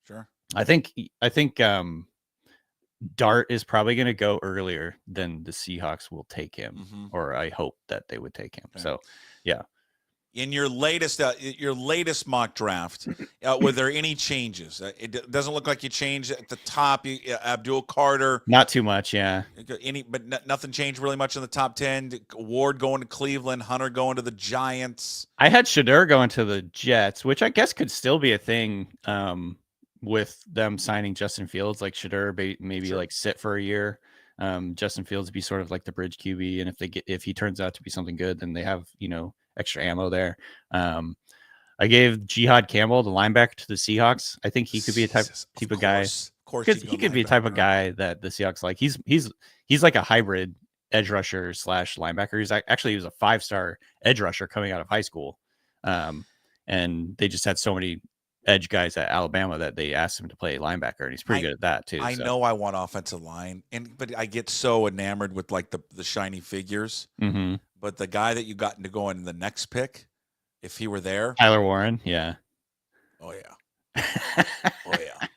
Sure. I think Dart is probably going to go earlier than the Seahawks will take him, or I hope that they would take him. Okay. So, yeah. In your latest mock draft, were there any changes? It doesn't look like you changed at the top. Abdul Carter, not too much, yeah. But nothing changed really much in the top 10. Ward going to Cleveland, Hunter going to the Giants. I had Shadur going to the Jets, which I guess could still be a thing. With them signing Justin Fields, like Shadur maybe sure. Like sit for a year. Justin Fields be sort of like the bridge QB, and if he turns out to be something good, then they have extra ammo there. I gave Jihad Campbell, the linebacker, to the Seahawks. I think he could be a type of guy. Of course, he could be a type of guy that the Seahawks like. He's like a hybrid edge rusher / linebacker. He was a 5-star edge rusher coming out of high school, and they just had so many edge guys at Alabama that they asked him to play linebacker, and he's pretty good at that too. I know I want offensive line, but I get so enamored with like the shiny figures. Mm-hmm. But the guy that you got to go in the next pick, if he were there, Tyler Warren, yeah. Oh yeah. Oh yeah.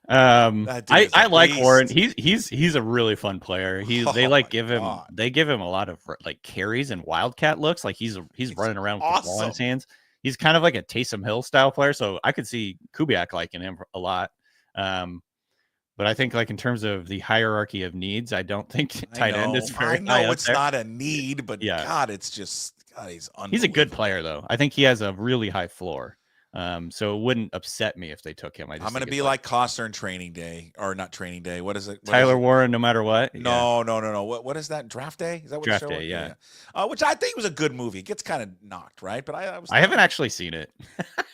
I like Warren. He's a really fun player. They give him a lot of like carries and wildcat looks. Like he's running around with the ball in his hands. He's kind of like a Taysom Hill style player, so I could see Kubiak liking him a lot. But I think like in terms of the hierarchy of needs, I don't think tight end is very high up it's there. not a need, but yeah. God, it's just he's a good player though. I think he has a really high floor. So it wouldn't upset me if they took him. I'm going to be like Costner in Training Day, or not Training Day. What is it? Tyler Warren, no matter what. No. What is that? Draft Day? Is that what Draft the show Day? Yeah. Which I think was a good movie. It gets kind of knocked, right? But I haven't actually seen it.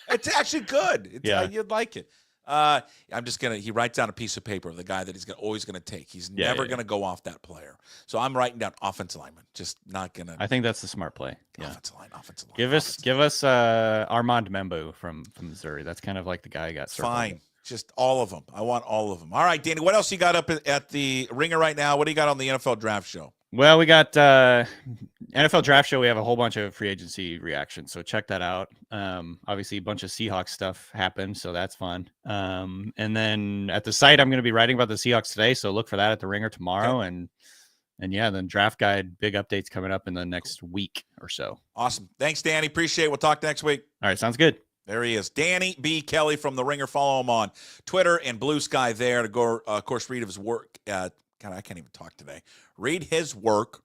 It's actually good. Yeah, you'd like it. He writes down a piece of paper of the guy that he's always going to take. He's never going to go off that player. So I'm writing down offensive lineman. Just not going to. I think that's the smart play. Yeah. Offensive line. Give us Armand Membo from Missouri. That's kind of like the guy I got. Fine. Just all of them. I want all of them. All right, Danny, what else you got up at the Ringer right now? What do you got on the NFL Draft Show? Well, we got NFL Draft Show. We have a whole bunch of free agency reactions, so check that out. Obviously, a bunch of Seahawks stuff happened, so that's fun. And then at the site, I'm going to be writing about the Seahawks today, so look for that at the Ringer tomorrow. Okay. And yeah, then Draft Guide, big updates coming up in the next week or so. Awesome. Thanks, Danny. Appreciate it. We'll talk next week. All right, sounds good. There he is, Danny B. Kelly from the Ringer. Follow him on Twitter and Blue Sky there to go, of course, read his work at. God, I can't even talk today. Read his work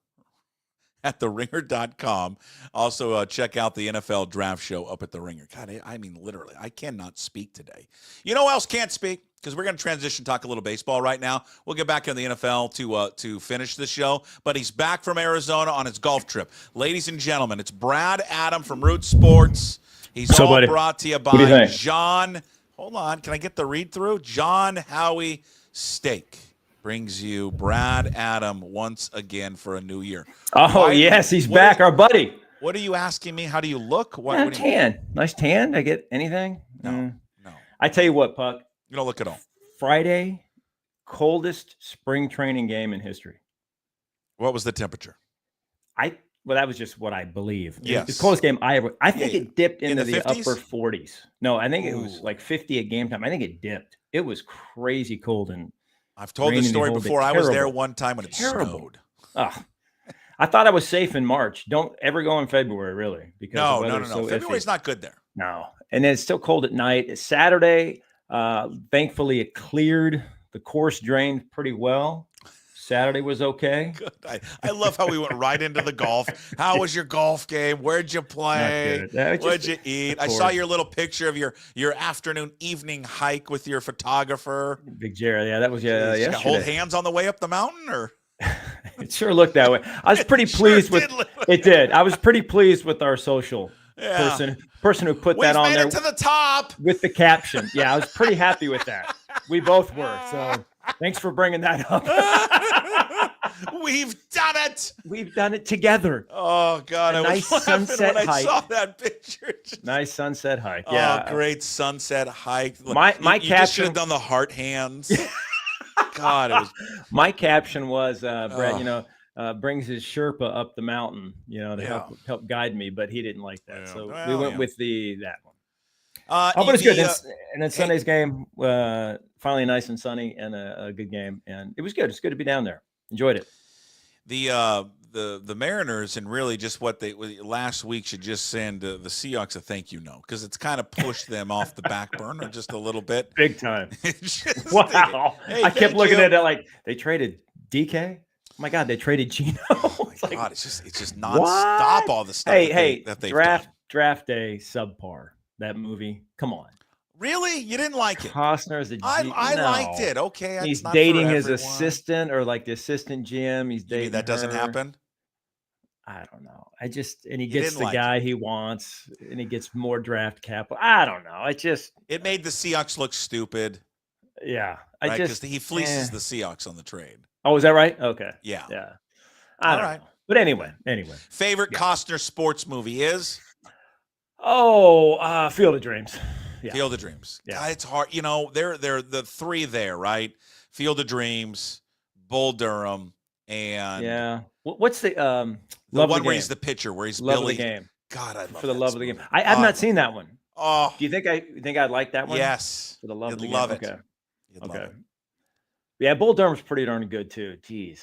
at theringer.com. Also, check out the NFL Draft Show up at the Ringer. God, I mean, literally, I cannot speak today. You know who else can't speak? Because we're going to transition, talk a little baseball right now. We'll get back in the NFL to finish the show. But he's back from Arizona on his golf trip. Ladies and gentlemen, it's Brad Adam from Root Sports. He's all brought to you by John. Hold on. Can I get the read through? John Howie Steak brings you Brad Adam once again for a new year. Oh, yes, he's back, our buddy. What are you asking me? How do you look? What tan. Nice tan. Did I get anything? No. I tell you what, Puck. You don't look at all. Friday, coldest spring training game in history. What was the temperature? Well, that was just what I believe. Yes. The coldest game I ever. I think Yeah, it dipped In into the the 50s? upper 40s. No, I think it was Ooh. like 50 at game time. I think it dipped. It was crazy cold and I've told this raining the story whole day. before. I was there Terrible. one time when it Terrible. snowed. Oh, I thought I was safe in March. Don't ever go in February, really, because the No. weather's so February's iffy. not good there. No, and then it's still cold at night. It's Saturday. Thankfully, it cleared. The course drained pretty well. Saturday was okay. Good. I love how we went right into the golf. How was your golf game? Where'd you play? What'd you eat? I saw your little picture of your afternoon, evening hike with your photographer. Big Jerry. Yeah, that was Did you yesterday. hold hands on the way up the mountain, or It sure looked that way. I was pretty pleased with it. Did I was pretty pleased with our social person who put that on made there it to the top with the caption. Yeah, I was pretty happy with that. We both were. So thanks for bringing that up. We've done it. We've done it together. Oh God, I nice was laughing sunset when I hike. saw that picture. Nice sunset hike. Yeah, Oh, great sunset hike. My you just should caption- have done the heart hands. God, it was. my caption was Brett. Brings his Sherpa up the mountain, to help guide me, but he didn't like that. Yeah. So Well, we went yeah. with that one. But it's good. And then Sunday's game, finally nice and sunny and a good game, and it was good. It's good to be down there. Enjoyed it. The Mariners and really just what they last week should just send the Seahawks a thank you note, because it's kind of pushed them off the back burner just a little bit. Big time. Just, Wow. hey, I kept thank looking you. at it like they traded DK. Oh my God, they traded Geno. It's like, God, it's just nonstop. All the stuff that they've done. draft day subpar. That movie. Come on. Really? You didn't like it? Costner's a I no. liked it. Okay, it's He's not dating for his everyone. assistant, or like the assistant GM. He's You dating mean that doesn't her. happen? I don't know. And he You gets didn't the like guy he wants, and he gets more draft capital. I don't know. It made the Seahawks look stupid, Yeah. right? Because he fleeces the Seahawks on the trade. Oh, is that right? Okay. Yeah. Yeah. I don't right. know. But anyway. Favorite Costner sports movie is Oh, Field of Dreams. Yeah. Field of Dreams. Yeah. God, it's hard. They're the three there, right? Field of Dreams, Bull Durham, and Yeah. What's the the Love one the where Game. he's the pitcher, where he's Love Billy. of the Game. God, I love For the that love of the movie. game. I've not seen that one. Oh, Do you think I'd like that one? yes. For the love You'd of the love game. it. Okay. You'd love Okay. it. Yeah, Bull Durham's pretty darn good too. Jeez.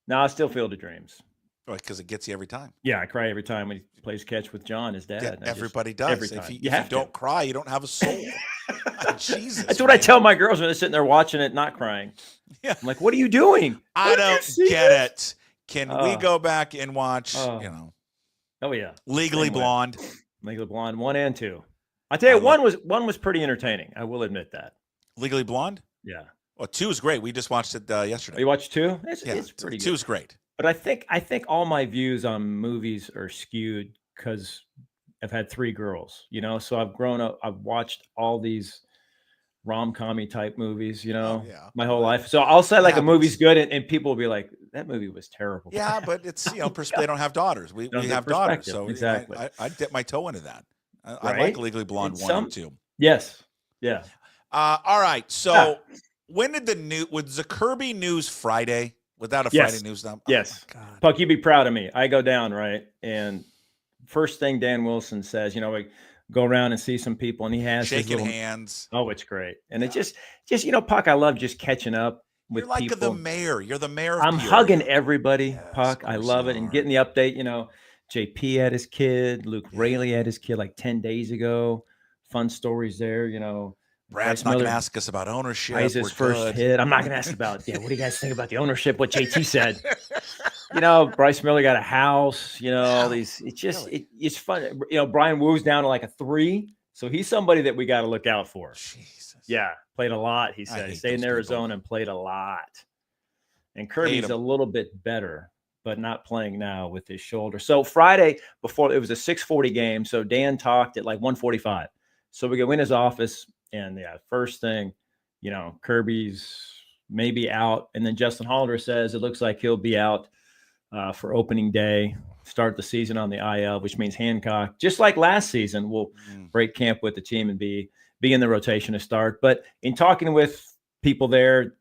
No, I still Field of Dreams. Because it gets you every time. Yeah, I cry every time when he plays catch with John, his dad. Yeah, and I just- everybody does. every If time. you You have to. don't cry, you don't have a soul. Jesus. That's what I man. tell my girls when they're sitting there watching it, not crying. Yeah. I'm like, what are you doing? I don't get it. Can we Oh. go back and watch, Oh. Oh yeah, Legally Same way. Blonde? Legally Blonde 1 and 2. I tell you, one was pretty entertaining. I will admit that. Legally Blonde? Yeah. Well, 2 is great. We just watched it yesterday. You watched 2? Yeah, It's pretty good. 2 is great. But I think all my views on movies are skewed because I've had 3 girls, so I've grown up, I've watched all these rom-com-y type movies, yeah. my whole life. So I'll say like a happens. movie's good and people will be like, that movie was terrible. Yeah, but it's, they don't have daughters. We No, have their daughters. perspective, So exactly. I dip my toe into that. I Right? like Legally Blonde And 1 some- and 2. Yes. Yeah. All right. So when did was the Kirby news Friday? Without a Yes. Friday news number? Yes. Oh, God. Puck, you'd be proud of me. I go down, right? And first thing Dan Wilson says, we go around and see some people, and he has his Shaking little, hands. oh, it's great. And it just Puck, I love just catching up with You're like people. the mayor. You're the mayor of I'm Peoria. hugging everybody, Yes, Puck. of I course love you it. And are. getting the update, JP had his kid, Luke Raley had his kid like 10 days ago. Fun stories there, Brad's Bryce not going to Miller ask us about ownership. buys his We're first good. hit. I'm not going to ask about, what do you guys think about the ownership? What JT said. Bryce Miller got a house, all these, it's just, Really? it's fun. Brian Woo's down to like a 3. So he's somebody that we got to look out for. Jesus. Yeah. Played a lot. He I said he hate stayed in those Arizona people. and played a lot. And Hate Kirby's him. a little bit better, but not playing now with his shoulder. So Friday before, it was a 6:40 game. So Dan talked at like 1:45. So we go in his office, and first thing, Kirby's maybe out. And then Justin Hollander says it looks like he'll be out for opening day, start the season on the IL, which means Hancock, just like last season, will break camp with the team and be in the rotation to start. But in talking with people there,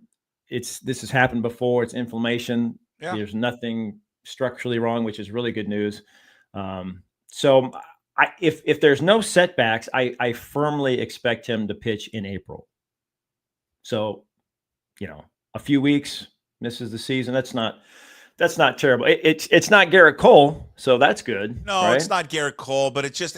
this has happened before. It's inflammation. Yeah. There's nothing structurally wrong, which is really good news. So if there's no setbacks, I firmly expect him to pitch in April. So, a few weeks, misses the season. That's not terrible. It's not Garrett Cole, so that's good. No, right? It's not Garrett Cole, but it's just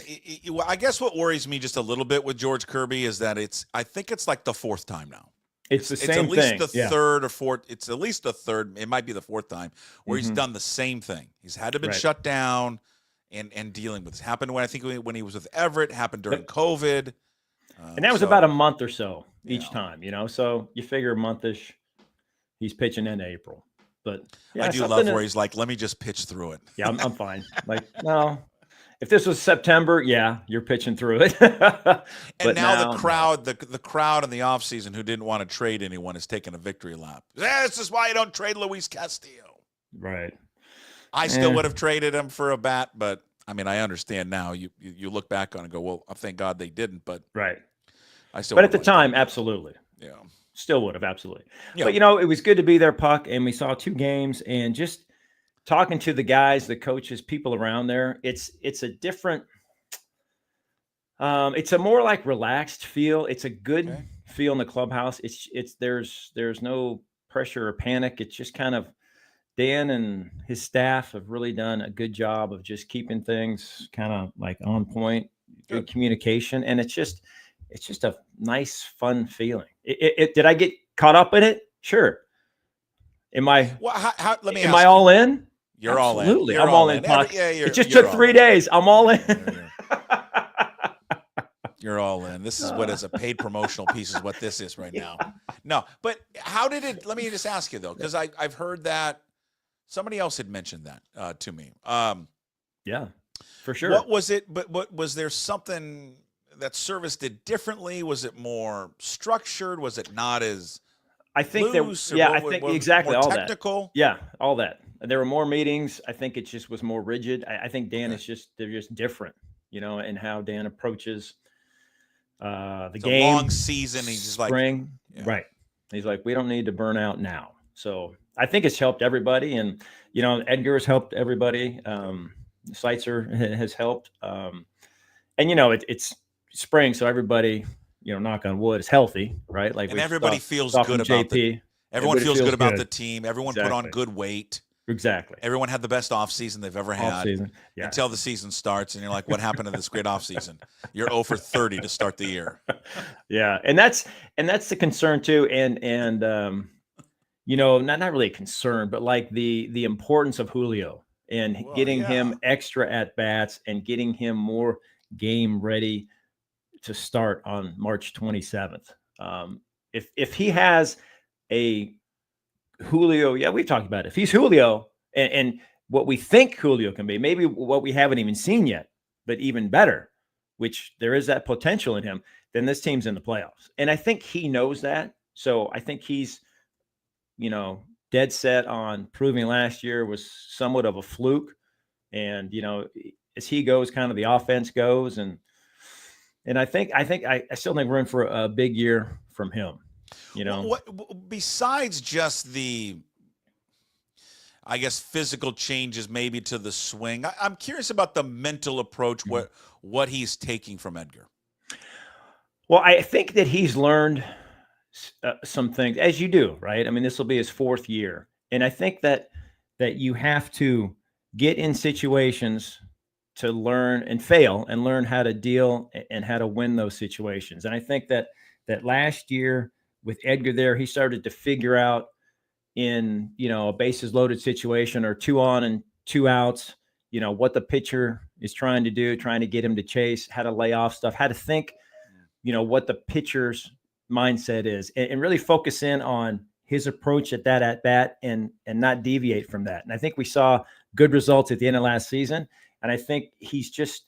I guess what worries me just a little bit with George Kirby is that I think it's like the fourth time now. It's the same thing. It's at thing. least the third or fourth. It's at least the third. It might be the fourth time where he's done the same thing. He's had to been shut down and dealing with this. Happened when he was with Everett. Happened during COVID. And that was about a month or so each time, So you figure a monthish. He's pitching in April. But I do love where he's like, let me just pitch through it. Yeah, I'm fine. Like, no. If this was September, yeah, you're pitching through it. And now the crowd, no. the crowd in the offseason who didn't want to trade anyone is taking a victory lap. This is why you don't trade Luis Castillo. Right. I still would have traded him for a bat, but I mean, I understand now. You look back on it and go, well, thank God they didn't. But right. I still. But at the time, absolutely. Yeah. Still would have, absolutely. Yeah. But, it was good to be there, Puck, and we saw 2 games, and just talking to the guys, the coaches, people around there, it's a different it's a more like relaxed feel. It's a good feel in the clubhouse. There's no pressure or panic. It's just kind of Dan and his staff have really done a good job of just keeping things kind of like on point, good communication, and it's just a nice, fun feeling. Did I get caught up in it? Sure. Am I? Well, let me. Am I all in? You're all in. Absolutely. You're I'm all in. It just took 3 days. I'm all in. You're all in. This is what is a paid promotional piece is what this is right now. No, but how did it? Let me just ask you though, because I've heard that somebody else had mentioned that to me. Yeah, for sure. What was it? But what was there something that Service did differently? Was it more structured? Was it not as I think loose? I think exactly more all technical? that. Yeah, all that. There were more meetings. I think it just was more rigid. I think Dan is they're just different, in how Dan approaches the game. A long season. He's just spring, right? He's like, we don't need to burn out now. So I think it's helped everybody, and Edgar has helped everybody. Seitzer has helped, and it's spring, so everybody, knock on wood, is healthy, right? Like, and everybody feels good about JP. Everyone feels good about the team. Everyone put on good weight. Exactly. Everyone had the best offseason they've ever had until the season starts, and you're like, what happened to this great offseason? You're 0 for 30 to start the year. Yeah, and that's the concern too, and not really a concern, but like the importance of Julio and getting him extra at bats and getting him more game ready to start on March 27th. If he has a Julio, we've talked about it. If he's Julio and what we think Julio can be, maybe what we haven't even seen yet, but even better, which there is that potential in him, then this team's in the playoffs. And I think he knows that. So I think he's, dead set on proving last year was somewhat of a fluke. And, as he goes, kind of the offense goes. And I still think we're in for a big year from him. What besides just the, I guess, physical changes maybe to the swing, I'm curious about the mental approach, what he's taking from Edgar. Well, I think that he's learned some things, as you do, right? I mean, this will be his 4th year, and I think that you have to get in situations to learn and fail and learn how to deal and how to win those situations. And I think that last year with Edgar there, he started to figure out in, a bases loaded situation or 2 on and 2 outs, what the pitcher is trying to do, trying to get him to chase, how to lay off stuff, how to think, what the pitcher's mindset is, and really focus in on his approach at bat and not deviate from that. And I think we saw good results at the end of last season. And I think he's just,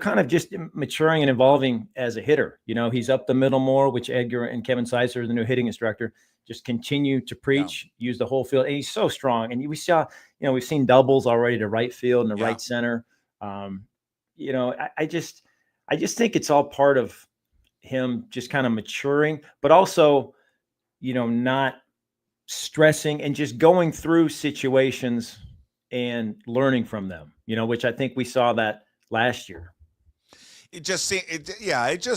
kind of just maturing and evolving as a hitter. He's up the middle more, which Edgar and Kevin Seitzer, the new hitting instructor, just continue to preach, use the whole field. And he's so strong. And we saw, we've seen doubles already to right field and the right center. I just think it's all part of him just kind of maturing, but also, not stressing and just going through situations and learning from them, which I think we saw that last year. It just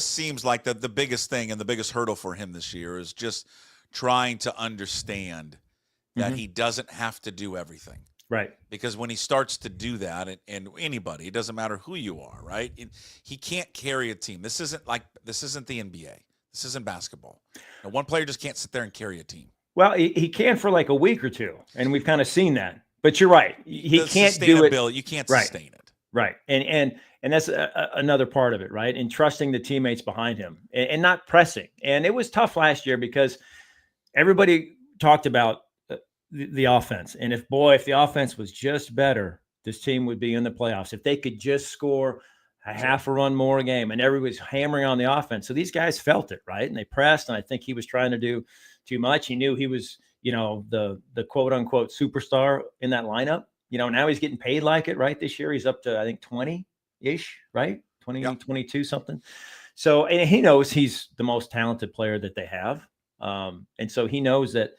seems like the biggest thing and the biggest hurdle for him this year is just trying to understand that he doesn't have to do everything. Right. Because when he starts to do that, and anybody, it doesn't matter who you are, right? He can't carry a team. This isn't the NBA. This isn't basketball. Now, one player just can't sit there and carry a team. Well, he can for like a week or two, and we've kind of seen that. But you're right. He can't do it. You can't sustain it. Right. And that's another part of it, right? And trusting the teammates behind him and not pressing. And it was tough last year because everybody talked about the offense. And if the offense was just better, this team would be in the playoffs. If they could just score a half a run more a game, and everybody was hammering on the offense. So these guys felt it, right? And they pressed, and I think he was trying to do too much. He knew he was, the quote unquote superstar in that lineup. Now he's getting paid like it, right? This year he's up to, I think, 20-ish, right? 20, yeah. 22 something. So, and he knows he's the most talented player that they have. And so he knows that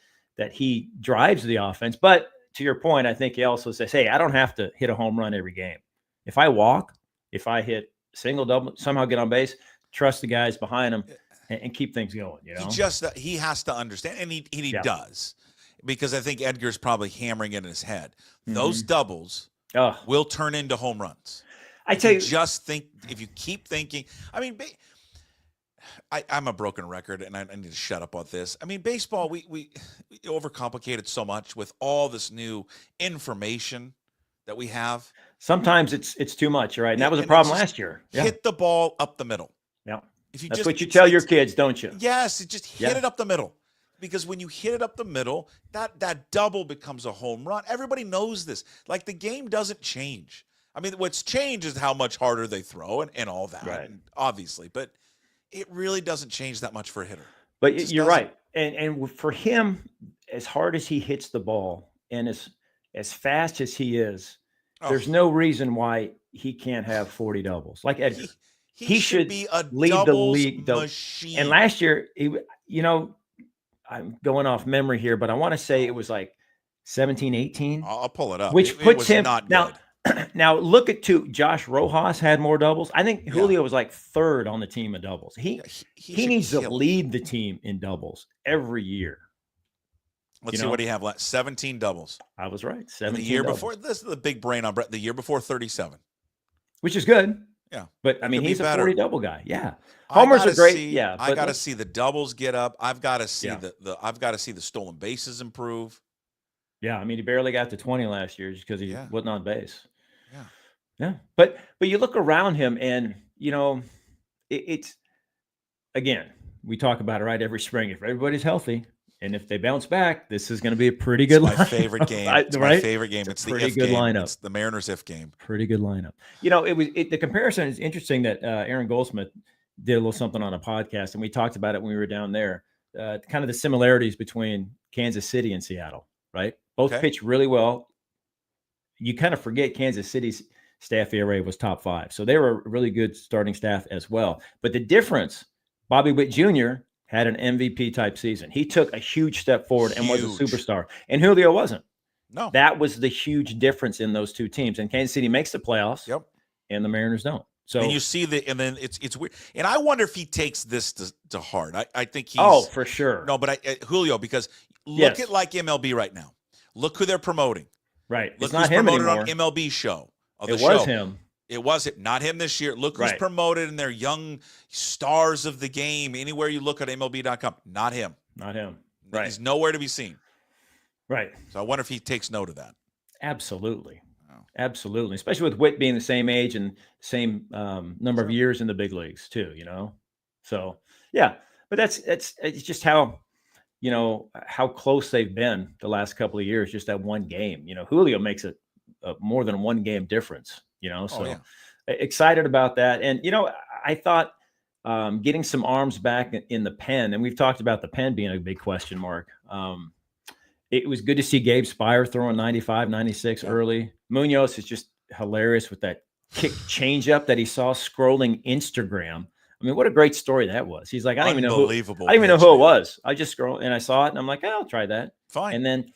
he drives the offense. But to your point, I think he also says, hey, I don't have to hit a home run every game. If I walk, if I hit single, double, somehow get on base, trust the guys behind him and keep things going. He has to understand, and he does, because I think Edgar's probably hammering it in his head. Those doubles will turn into home runs. I tell you, just think, if you keep thinking, I mean, I'm a broken record, and I need to shut up on this. I mean, baseball, we overcomplicate it so much with all this new information that we have. Sometimes it's too much, right? And that was a problem last year. Hit the ball up the middle. Yeah. That's what you tell your kids, don't you? Yes, just hit it up the middle. Because when you hit it up the middle, that double becomes a home run. Everybody knows this. Like, the game doesn't change. I mean, what's changed is how much harder they throw and all that, right. Obviously. But it really doesn't change that much for a hitter. But you're right. And for him, as hard as he hits the ball and as fast as he is, there's no reason why he can't have 40 doubles. Like Edgar. He should be a lead the league machine. And last year, I'm going off memory here, but I want to say it was like 17, 18. I'll pull it up. Which puts him not good. Now look at Josh Rojas had more doubles. I think Julio was like third on the team in doubles. He needs to lead the team in doubles every year. Let's see what he have left. 17 doubles. I was right. 17. The year doubles. before, this is the big brain on Brett. The year before, 37. Which is good. Yeah. But I mean, he's a 40 double guy. Yeah. Homers are great. I got to see the doubles get up. I've got to see I've got to see the stolen bases improve. Yeah. I mean, he barely got to 20 last year just because he wasn't on base. Yeah. Yeah. But you look around him and, it's, again, we talk about it, right? Every spring, if everybody's healthy and if they bounce back, this is going to be a pretty good lineup. My favorite game. It's my favorite game. It's the if game. Lineup. It's the Mariners if game. Pretty good lineup. The comparison is interesting that Aaron Goldsmith did a little something on a podcast, and we talked about it when we were down there. Kind of the similarities between Kansas City and Seattle, right? Both pitched really well. You kind of forget Kansas City's staff ERA was top 5. So they were a really good starting staff as well. But the difference, Bobby Witt Jr. had an MVP type season. He took a huge step forward and was a superstar. And Julio wasn't. No. That was the huge difference in those two teams. And Kansas City makes the playoffs. Yep. And the Mariners don't. So and you see and then it's weird. And I wonder if he takes this to heart. I think he's. Oh, for sure. No, but Julio, because look at like MLB right now. Look who they're promoting. Right. Look it's not who's him promoted anymore. on MLB show. It was him. It was not him this year. Look who's promoted in their young stars of the game. Anywhere you look at MLB.com, not him. Not him. Right. He's nowhere to be seen. Right. So I wonder if he takes note of that. Absolutely. Absolutely. Especially with Witt being the same age and same number of years in the big leagues too, So, yeah. But it's just how, how close they've been the last couple of years, just that one game. Julio makes it more than one game difference, So excited about that. And, I thought getting some arms back in the pen, and we've talked about the pen being a big question mark. It was good to see Gabe Spire throwing 95, 96 early. Munoz is just hilarious with that kick changeup that he saw scrolling Instagram. I mean, what a great story that was. He's like, I don't even know who it was. I just scrolled and I saw it and I'm like, I'll try that. Fine. And then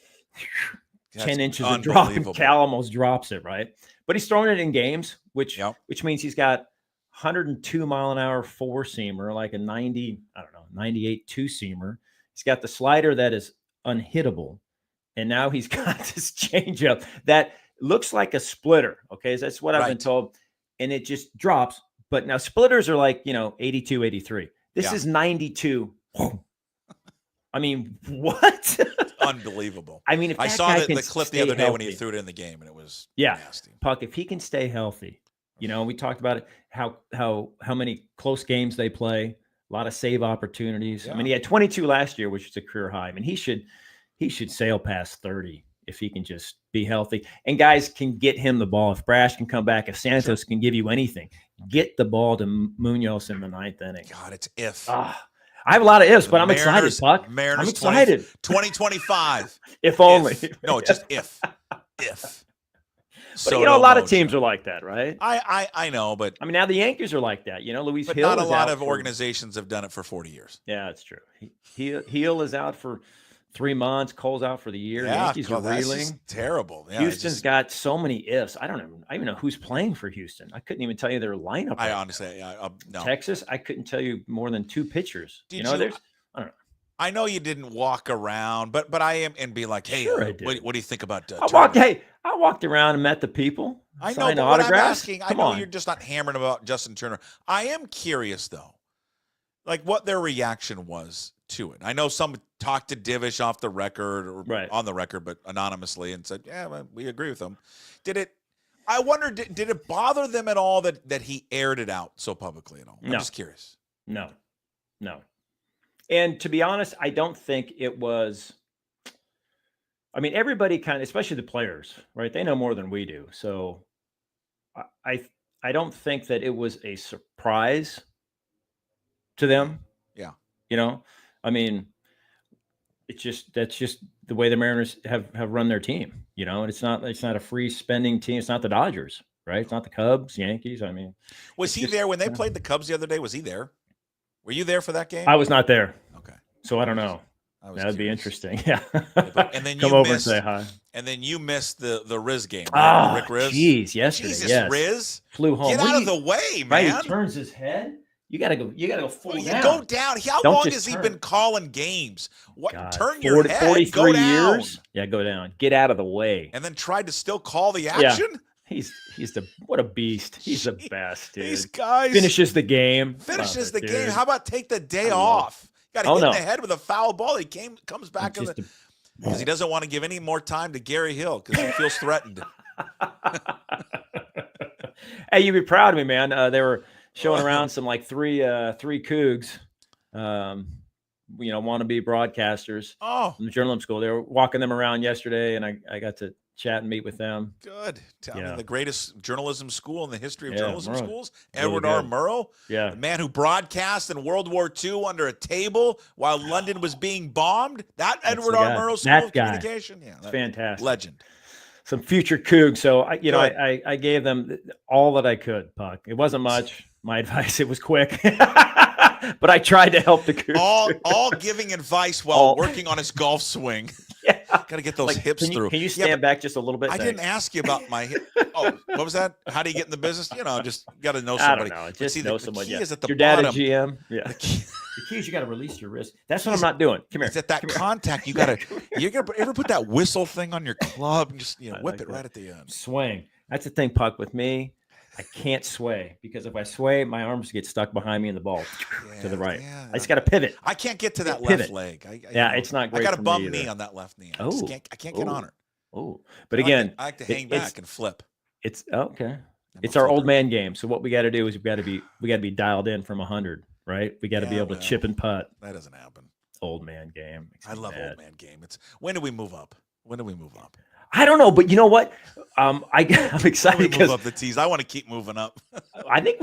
That's 10 inches of drop, and unbelievable. Cal almost drops it, right? But he's throwing it in games, which Yep. means he's got 102 mile an hour four-seamer, like a 98 two-seamer. He's got the slider that is unhittable. And now he's got this changeup that looks like a splitter. Okay. That's what I've been told. And it just drops. But now splitters are like, 82, 83. This is 92. I mean, what? Unbelievable. I mean, if I that saw guy the can clip the stay other day when he healthy. threw it in the game, and it was Yeah. nasty. Puck, if he can stay healthy, we talked about it, how many close games they play, a lot of save opportunities. Yeah. I mean, he had 22 last year, which is a career high. I mean, he should sail past 30 if he can just be healthy. And guys can get him the ball. If Brash can come back, if Santos can give you anything, get the ball to Munoz in the ninth inning. God, it's if. I have a lot of ifs, but I'm excited, Mariners- Puck. Mariners I'm excited. 2025. If only. If. No, just if. If. But a lot of teams are like that, right? I know, but I mean, now the Yankees are like that. Luis but Hill not a is lot out of organizations have done it for 40 years. Yeah, that's true. Hill is out for 3 months. Cole's out for the year. Yeah, Yankees are that's reeling. just terrible. Yeah, Houston's got so many ifs. I don't even know who's playing for Houston. I couldn't even tell you their lineup. I right honestly, no. Texas, I couldn't tell you more than 2 pitchers. Did there's I don't know. I know you didn't walk around, but I am and be like, hey, Sure I did. what do you think about? I walked around and met the people. I know, signed but what I'm autographs. asking, I Come know on. you're just not hammering about Justin Turner. I am curious though, like what their reaction was to it. I know some talked to Divish off the record or on the record, but anonymously, and said, yeah, well, we agree with them. I wonder, did it bother them at all that he aired it out so publicly at all? I'm just curious. No. And to be honest, I don't think it was. I mean, everybody kind of, especially the players, right? They know more than we do. So I don't think that it was a surprise to them. Yeah. I mean, that's just the way the Mariners have run their team, and it's not a free spending team. It's not the Dodgers, right? It's not the Cubs, Yankees. I mean, was he there when they played the Cubs the other day? Was he there? Were you there for that game? I was not there. Okay. So I don't know. That'd be interesting. Yeah. And then come over and say hi. And then you missed the Riz game, right? Rick Riz. Jeez, yesterday. Jesus, Riz flew home. Get out of the way, man. Right, he turns his head. You gotta go full down. You go down. How Don't long just has he turn. been calling games? What? God, Turn your head. 43 go down. years. Yeah, go down. Get out of the way. And then tried to still call the action. Yeah. What a beast. He's the best, dude. These guys finishes the game. Finishes the dude. game. How about take the day off? Got to hit in the head with a foul ball. He comes back because he doesn't want to give any more time to Gary Hill because he feels threatened. Hey, you'd be proud of me, man. They were showing around some like three Cougs, wannabe broadcasters from the journalism school. They were walking them around yesterday, and I got to chat and meet with them. Good. I mean, the greatest journalism school in the history of journalism Murrow. schools, Really Edward good. R. Murrow. Yeah. The man who broadcast in World War II under a table while London was being bombed. That Edward R. Murrow School of Communication. Yeah, it's fantastic. Legend. Some future Cougs. So I gave them all that I could, Puck. It wasn't much. My advice, it was quick. But I tried to help the Cougs. All giving advice while working on his golf swing. Yeah. Got to get those hips through. Can you stand back just a little bit? I didn't ask you about my hip. Oh, what was that? How do you get in the business? Just got to know somebody. I don't know. Just know someone. someone. Is at the your dad bottom. a GM? Yeah. The key is you got to release your wrist. That's what I'm not doing. Come here. It's at that contact. You got to. You ever put that whistle thing on your club and just whip it right at the end? Swing. That's the thing, Puck. With me, I can't sway because if I sway, my arms get stuck behind me in the ball to the right. Yeah. I just got to pivot. I can't get to that Pivot. left leg. It's not great. I got a for bum me knee either. on that left knee. I can't get on it. Oh, but again, I like to hang back and flip. It's okay. It's our old man game. So what we got to do is we got to be dialed in from 100, right? We got to be able to chip and putt. That doesn't happen. Old man game. I love old man game. When do we move up? I don't know, but you know what? I'm excited because move up the tees. I want to keep moving up. I think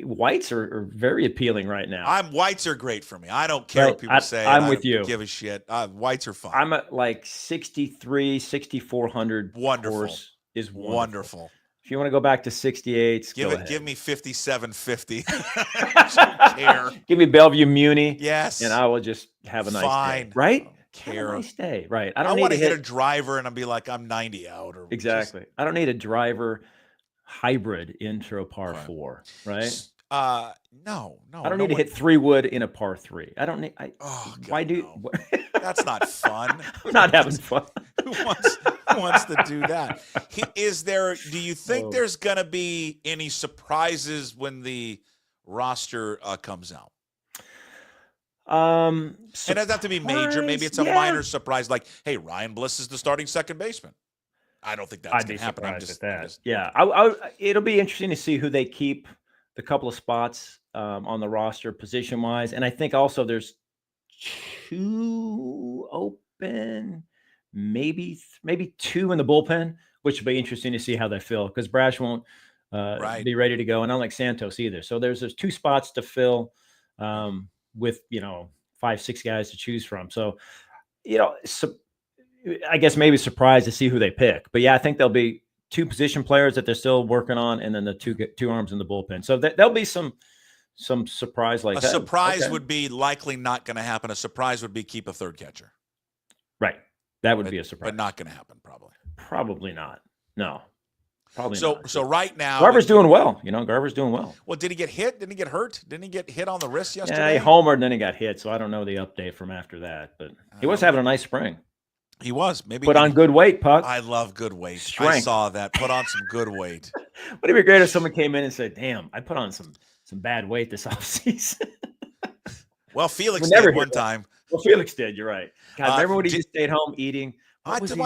whites are very appealing right now. Whites are great for me. I don't care what people say. I'm with you. Give a shit. Whites are fun. I'm at like 63, 6400. Wonderful. Is wonderful. If you want to go back to 68s, give me 5750. I don't care. Give me Bellevue Muni. Yes. And I will just have a nice Fine. day. Right? care. Have a nice day. Right. I I don't need want to to hit a driver and I'll be like, I'm 90 out. Or exactly. I don't need a driver hybrid into a par Okay. 4, right? No. I don't need to hit 3 wood in a par 3. I don't need. Oh, God, why do? no. That's not fun. I'm not having fun. Who wants to do that? Do you think there's going to be any surprises when the roster comes out? It doesn't have to be major. Maybe it's a minor surprise, like, hey, Ryan Bliss is the starting second baseman. I don't think that's going to happen. I'm just It'll be interesting to see who they keep the couple of spots on the roster position wise, and I think also there's 2 open, maybe 2 in the bullpen, which will be interesting to see how they fill because Brash won't be ready to go, and unlike Santos either. So there's 2 spots to fill with 5-6 guys to choose from. So I guess maybe surprised to see who they pick. But yeah, I think there'll be 2 position players that they're still working on, and then the two arms in the bullpen. So there'll be some surprise like that. A surprise would be likely not going to happen. A surprise would be keep a third catcher. Right. That would be a surprise. But not going to happen, probably. Probably not. No. Probably not. So right now, Garver's doing well. Garver's doing well. Well, did he get hit? Didn't he get hurt? Didn't he get hit on the wrist yesterday? Yeah, he homered and then he got hit. So I don't know the update from after that. But he was having a nice spring. He was. Maybe put on good weight, Puck. I love good weight. Strength. I saw that. Put on some good weight. Would it be great if someone came in and said, "Damn, I put on some bad weight this offseason"? Well, Felix did one time. Well, Felix did. You're right. God, remember when he just stayed home eating? I've put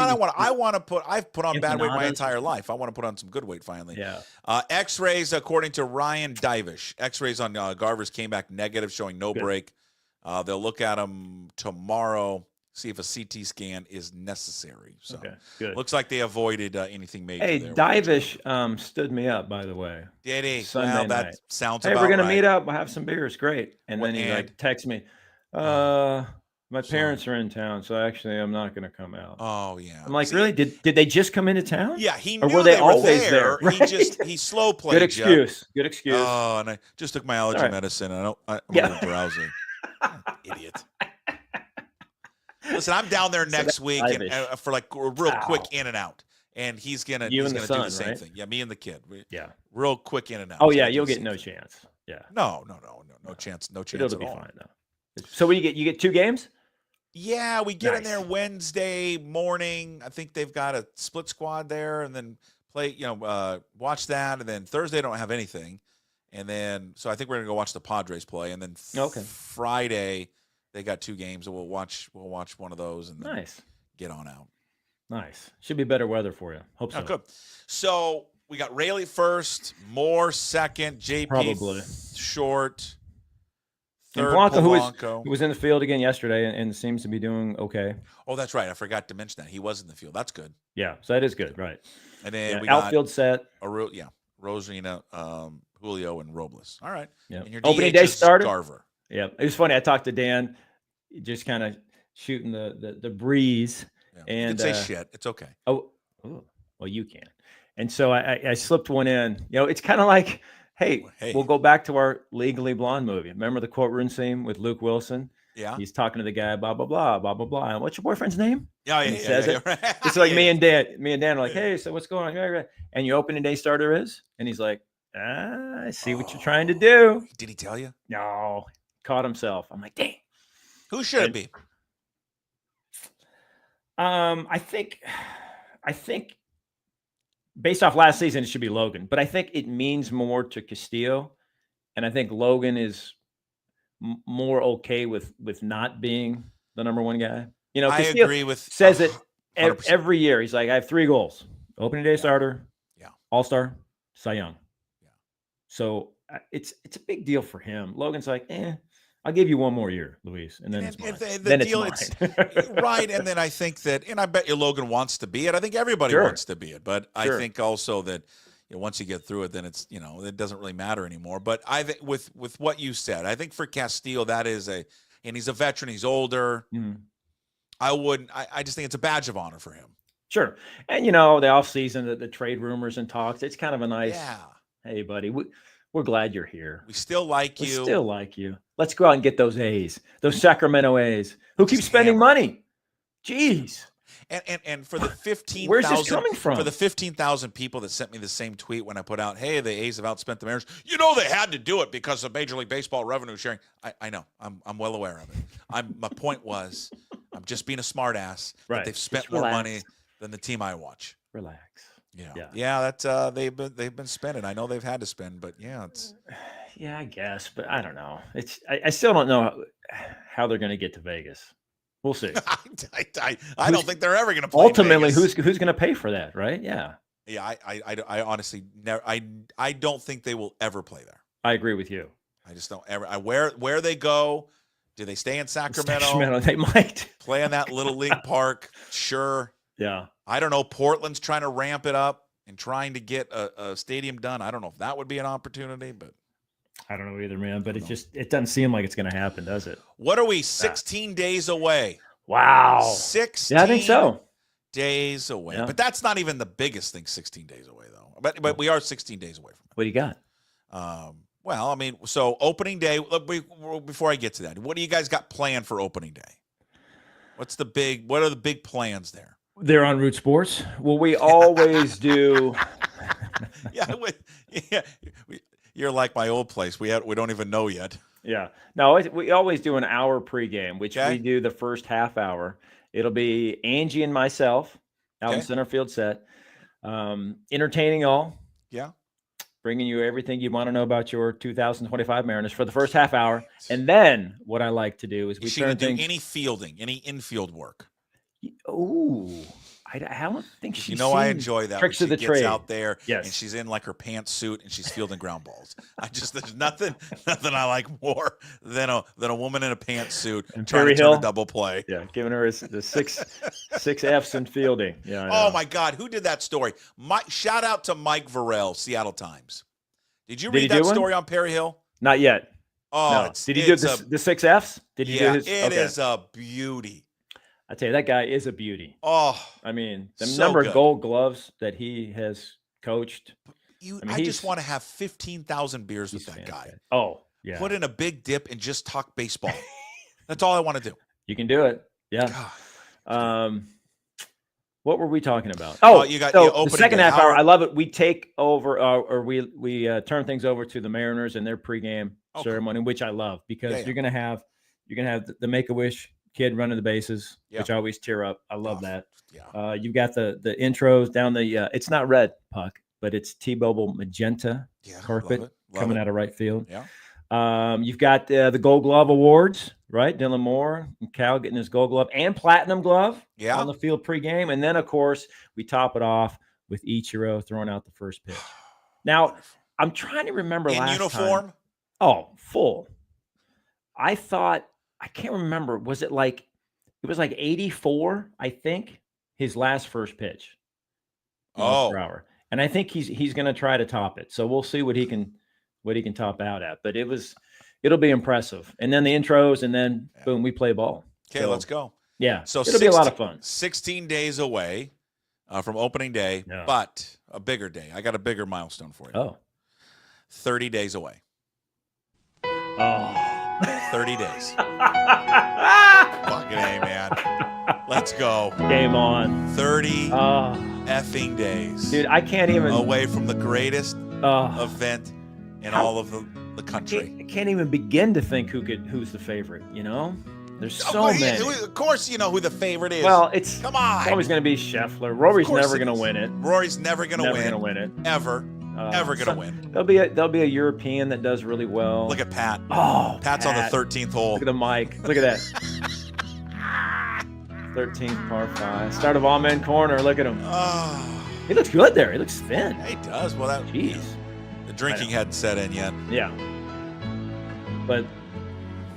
on bad weight my entire life. I want to put on some good weight finally. Yeah. X-rays, according to Ryan Divish, X-rays on Garver's came back negative, showing no break. They'll look at him tomorrow, see if a CT scan is necessary. So good. Looks like they avoided anything major. Hey, there, Divish stood me up, by the way. Did he? Sunday that night. Sounds hey, about we're gonna right. meet up. We'll have some beers. Great. And then he texts me, my parents are in town, so actually I'm not gonna come out. Oh yeah. I'm like, really? Did they just come into town? Yeah, he knew or were they always there. Right? He slow played. Good excuse. Good excuse. Oh, and I just took my allergy medicine. I'm a little drowsy. Idiot. Listen, I'm down there next week and, for like a real quick in and out, and he's gonna do the same thing. Yeah, me and the kid. Real quick in and out. Oh yeah, you'll get no chance. Yeah. No chance. No chance It'll at be all. fine though. So what do you get? You get 2 games? Yeah, we get in there Wednesday morning. I think they've got a split squad there, and then play. Watch that, and then Thursday don't have anything, and then so I think we're gonna go watch the Padres play, and then Friday they got 2 games, and we'll watch one of those, and then get on out. Nice. Should be better weather for you. Hope so. Good. So we got Rayleigh first, Moore second, JP probably short. And Blanco, who was in the field again yesterday and seems to be doing okay. Oh, that's right. I forgot to mention that. He was in the field. That's good. Yeah, so that is good, right. And then we outfield set. Rosarina, Julio, and Robles. All right. Yeah. And your opening DH day starter. Garver. Yeah. It was funny. I talked to Dan, just kind of shooting the breeze. Yeah. And you can say shit. It's okay. Oh, well, you can. And so I slipped one in. It's kind of like, Hey, we'll go back to our Legally Blonde movie. Remember the courtroom scene with Luke Wilson? Yeah. He's talking to the guy, blah, blah, blah, blah, blah, blah. And what's your boyfriend's name? He says it. Right. It's like me and Dan are like, hey, so what's going on? And your opening day starter is? And he's like, I see what you're trying to do. Did he tell you? No. Caught himself. I'm like, dang. Who should it be? I think based off last season, it should be Logan, but I think it means more to Castillo, and I think Logan is more okay with not being the number 1 guy. Castillo I agree with says it 100%. Every year. He's like, I have 3 goals: opening day starter, All-Star, Cy Young. Yeah. So it's a big deal for him. Logan's like, I'll give you 1 more year, Luis, and then it's mine. It's right. And then I think that, and I bet you Logan wants to be it. I think everybody wants to be it, but I think also that once you get through it, then it's it doesn't really matter anymore. But I think with what you said, I think for Castillo that is and he's a veteran, he's older. Mm-hmm. I just think it's a badge of honor for him. Sure, and the offseason, the trade rumors and talks, it's kind of a nice. Yeah. Hey, buddy. We're glad you're here. We still like you. We still like you. Let's go out and get those A's, those Sacramento A's. Who keep spending money? Jeez. And for the 15,000, Where's this coming from? For the 15,000 people that sent me the same tweet when I put out, "Hey, the A's have outspent the Mariners." You know they had to do it because of Major League Baseball revenue sharing. I know. I'm well aware of it. My point was, I'm just being a smart ass. Right. That they've spent Just more relax. money than the team I watch. Relax. Yeah. That's they've been spending. I know they've had to spend, but yeah, it's. Yeah, I guess, but I don't know. I still don't know how they're going to get to Vegas. We'll see. I don't think they're ever going to play Ultimately, Vegas. who's going to pay for that, right? Yeah. Yeah, I honestly never. I don't think they will ever play there. I agree with you. I just don't ever. Where they go, do they stay in Sacramento? They might Play in that little league park. Sure. Yeah. I don't know. Portland's trying to ramp it up and trying to get a stadium done. I don't know if that would be an opportunity, but I don't know either, man. But it doesn't seem like it's going to happen, does it? What are we? 16 days away. Wow. 16. Yeah, I think so. Days away. Yeah. But that's not even the biggest thing. 16 days away, though. But we are 16 days away from it. What do you got? Well, I mean, so opening day. Before I get to that, what do you guys got planned for opening day? What are the big plans there? They're on Root Sports. Well, we always do. You're like my old place. We don't even know yet. Yeah. No, we always do an hour pregame, which we do the first half hour. It'll be Angie and myself out in center field set, entertaining all. Yeah. Bringing you everything you want to know about your 2025 Mariners for the first half hour. And then what I like to do is we turn things. Any fielding, any infield work. Ooh, I don't think she's I enjoy that. Tricks when of the she trade gets out there yes. and she's in like her pantsuit and she's fielding ground balls. There's nothing I like more than a woman in a pantsuit and trying to turn a double play. Yeah, giving her the six Fs in fielding. Yeah. Oh my God, who did that story? Shout out to Mike Varell, Seattle Times. Did you read that story on Perry Hill? Not yet. Oh, no. Did he do the six Fs? Did you do his? It is a beauty. I tell you, that guy is a beauty. Oh, I mean, the number of Gold Gloves that he has coached. I just want to have 15,000 beers with that guy. Oh, yeah. Put in a big dip and just talk baseball. That's all I want to do. You can do it. Yeah. What were we talking about? You got the second half hour. I love it. We take over, or we turn things over to the Mariners and their pregame ceremony, which I love because you're gonna have the Make-A-Wish kid running the bases, which I always tear up. I love that. Yeah. You've got the intros down the. It's not red puck, but it's T-Mobile magenta carpet coming out of right field. Yeah. You've got the Gold Glove Awards, right? Dylan Moore and Cal getting his Gold Glove and Platinum Glove on the field pregame. And then, of course, we top it off with Ichiro throwing out the first pitch. Now, I'm trying to remember in last uniform? Time. Oh, full. I can't remember. It was like 84, I think, his last first pitch. Per hour. And I think he's going to try to top it. So we'll see what he can top out at. But it'll be impressive. And then the intros, and then boom, we play ball. Okay, let's go. Yeah. So it'll be a lot of fun. 16 days away from opening day, but a bigger day. I got a bigger milestone for you. Oh. 30 days away. Oh. 30 days. Fucking A, man. Let's go. Game on. 30 effing days. Dude, I can't even. Away from the greatest event in all of the country. I can't even begin to think who's the favorite, There's so many. Of course you know who the favorite is. Well, come on. It's always going to be Scheffler. Rory's never going to win it. Rory's never going to win. Never going to win it. Ever. Ever going to win. There'll be a European that does really well. Look at Pat. Oh, Pat's on the 13th hole. Look at the mic. Look at that. 13th par 5. Start of all-men corner. Look at him. Oh. He looks good there. He looks thin. He does. Well, jeez. The drinking hadn't set in yet. Yeah. But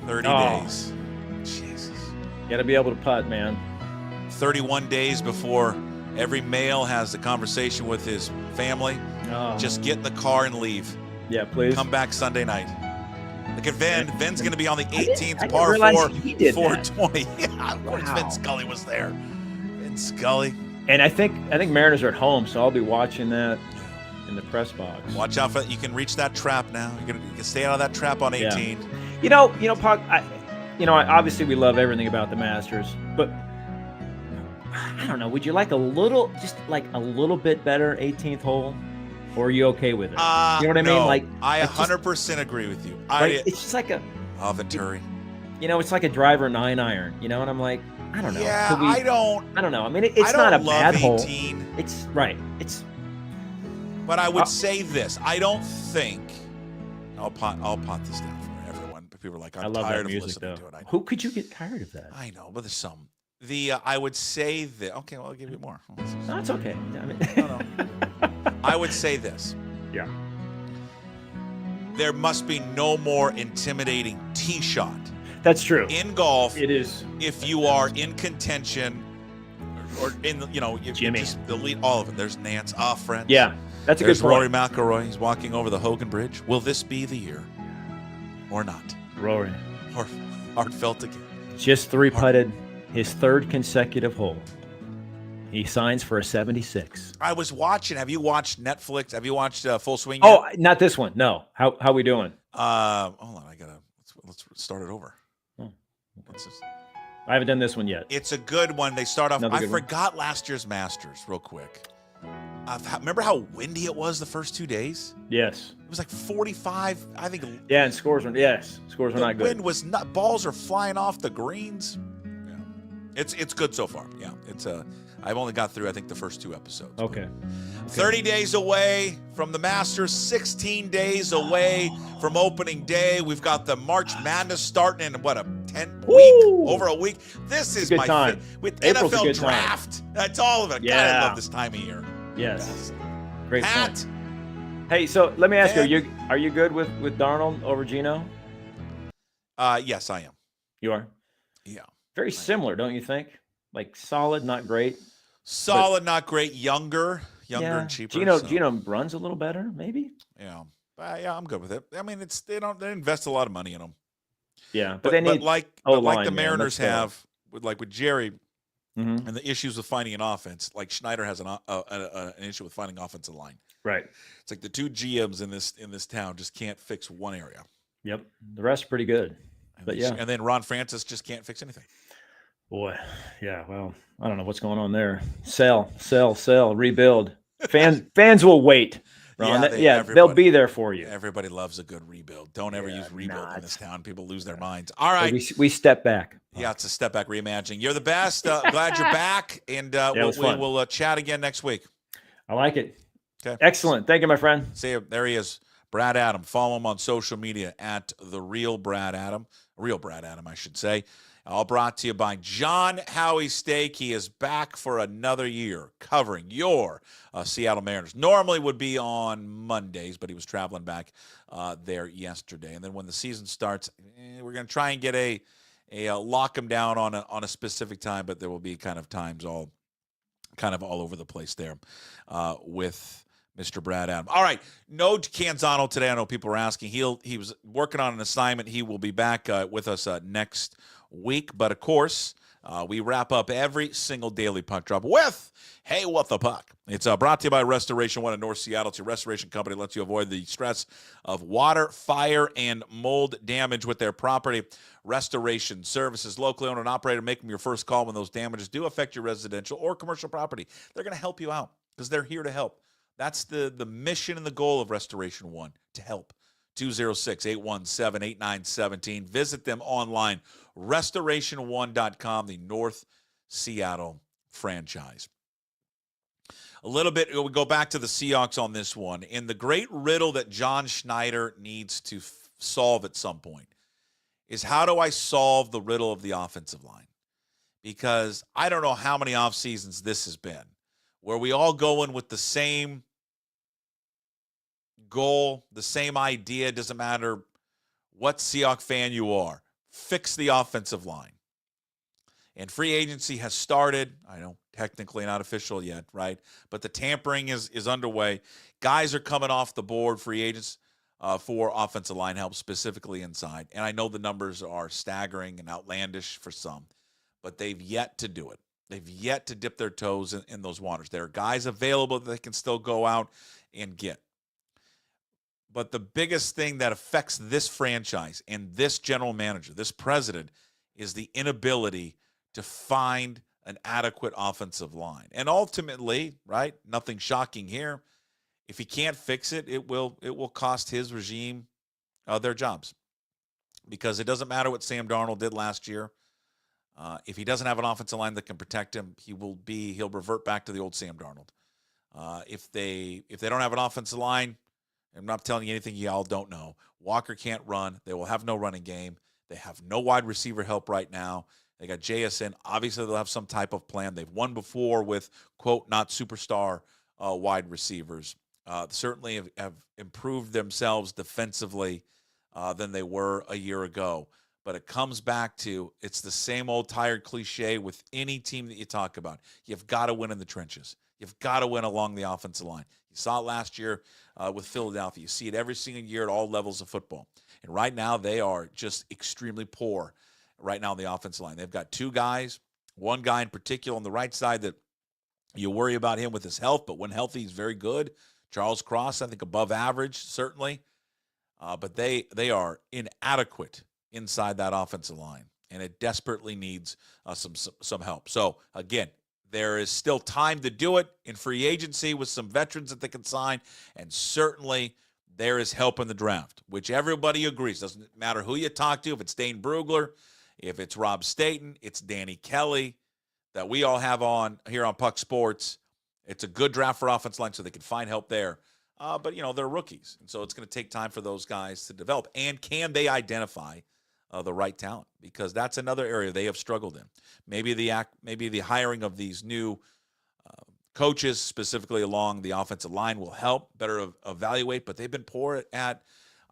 30 days. Jesus. You got to be able to putt, man. 31 days before every male has the conversation with his family. Just get in the car and leave. Yeah, please. Come back Sunday night. Look at Vin. Vin's going to be on the 18th par 4, 420. Yeah, of course Vin Scully was there. Vin Scully. And I think Mariners are at home, so I'll be watching that in the press box. Watch out for that. You can reach that trap now. You can stay out of that trap on 18. Yeah. Puck, obviously we love everything about the Masters, but don't know. Would you like just like a little bit better 18th hole? Or are you okay with it? You know what I mean? Like, I 100% agree with you. Right? It's just like Venturi. It's like a driver 9-iron, and I'm like, I don't know. Yeah, I don't know. I mean, it's not a bad 18. hole. It's right. But I would say this. I don't think. I'll pot this down for everyone. But people are like, I'm tired of listening to it. Who could you get tired of that? I know, but there's some. I would say that. Okay, well, I'll give you more. No, it's okay. I mean, no. I would say this. Yeah. There must be no more intimidating tee shot. That's true. In golf, it is. If you are in contention, or in the, Jimmy, just delete all of it. There's Nance, friends. Yeah, that's a There's good point. Rory McIlroy. He's walking over the Hogan Bridge. Will this be the year, or not? Rory, or heartfelt again. Just 3-putted his 3rd consecutive hole. He signs for a 76. I was watching. Have you watched Netflix? Have you watched Full Swing yet? Oh, not this one. No. How we doing? Hold on. Let's start it over. Oh, okay. I haven't done this one yet. It's a good one. They start off. I forgot last year's Masters real quick. Remember how windy it was the first 2 days? Yes. It was like 45, I think. Yeah, and scores were not good. The wind was not. Balls are flying off the greens. Yeah. It's good so far. Yeah, it's I've only got through, I think, the first 2 episodes. Okay. 30 days away from the Masters, 16 days away from opening day. We've got the March Madness starting in, over a week. This is my time. With April's NFL draft. That's all of it. Yeah. God, I love this time of year. Yes. Great Pat. point. Hey, so let me ask you, are you good with Darnold over Geno? Yes, I am. You are? Yeah. Very similar, don't you think? Like solid, not great. Solid, not great. Younger and cheaper. Geno runs a little better, maybe. Yeah, I'm good with it. I mean, they invest a lot of money in them. Yeah, but they need like the Mariners have with Jerry and the issues with finding an offense. Like Schneider has an issue with finding offensive line. Right. It's like the 2 GMs in this town just can't fix one area. Yep, the rest are pretty good. And then Ron Francis just can't fix anything. Boy, yeah. Well, I don't know what's going on there. Sell, rebuild. Fans will wait. Ron. They'll be there for you. Everybody loves a good rebuild. Don't ever use rebuild in this town. People lose their minds. All right. We step back. Yeah, it's a step back reimagining. You're the best. Glad you're back. And we'll chat again next week. I like it. Okay. Excellent. Thank you, my friend. See you. There he is. Brad Adam. Follow him on social media at The Real Brad Adam. Real Brad Adam, I should say. All brought to you by John Howie Steak. He is back for another year covering your Seattle Mariners. Normally would be on Mondays, but he was traveling back there yesterday. And then when the season starts, we're going to try and get a lock him down on a specific time, but there will be kind of times all over the place there with Mr. Brad Adam. All right, no Canzano today. I know people are asking. He was working on an assignment. He will be back with us next week. But, of course, we wrap up every single daily puck drop with Hey, What the Puck? It's brought to you by Restoration One in North Seattle. It's your restoration company that lets you avoid the stress of water, fire, and mold damage with their property restoration services. Locally owned and operated, make them your first call when those damages do affect your residential or commercial property. They're going to help you out because they're here to help. That's the mission and the goal of Restoration One, to help. 206-817-8917. Visit them online, restoration1.com, the North Seattle franchise. A little bit, we go back to the Seahawks on this one. And the great riddle that John Schneider needs to solve at some point is, how do I solve the riddle of the offensive line? Because I don't know how many off seasons this has been, where we all go in with the same goal, the same idea. Doesn't matter what Seahawk fan you are. Fix the offensive line. And free agency has started. I know technically not official yet, right? But the tampering is underway. Guys are coming off the board, free agents, for offensive line help, specifically inside. And I know the numbers are staggering and outlandish for some, but they've yet to do it. They've yet to dip their toes in those waters. There are guys available that they can still go out and get. But the biggest thing that affects this franchise and this general manager, this president, is the inability to find an adequate offensive line. And ultimately, right, nothing shocking here. If he can't fix it, it will cost his regime their jobs. Because it doesn't matter what Sam Darnold did last year. If he doesn't have an offensive line that can protect him, he'll revert back to the old Sam Darnold. If they don't have an offensive line, I'm not telling you anything y'all don't know. Walker can't run. They will have no running game. They have no wide receiver help right now. They got JSN. Obviously, they'll have some type of plan. They've won before with, quote, not superstar wide receivers. Certainly have improved themselves defensively than they were a year ago. But it comes back to, it's the same old tired cliche with any team that you talk about. You've got to win in the trenches. You've got to win along the offensive line. You saw it last year with Philadelphia. You see it every single year at all levels of football. And right now, they are just extremely poor right now on the offensive line. They've got two guys, one guy in particular on the right side that you worry about him with his health, but when healthy, he's very good. Charles Cross, I think above average, certainly. But they are inadequate inside that offensive line, and it desperately needs some help. So, again, there is still time to do it in free agency with some veterans that they can sign, and certainly there is help in the draft, which everybody agrees. Doesn't matter who you talk to, if it's Dane Brugler, if it's Rob Staten, it's Danny Kelly, that we all have on here on Puck Sports. It's a good draft for offensive line, so they can find help there. But, they're rookies, and so it's going to take time for those guys to develop. And can they identify the right talent? Because that's another area they have struggled in. Maybe the hiring of these new coaches, specifically along the offensive line, will help better evaluate, but they've been poor at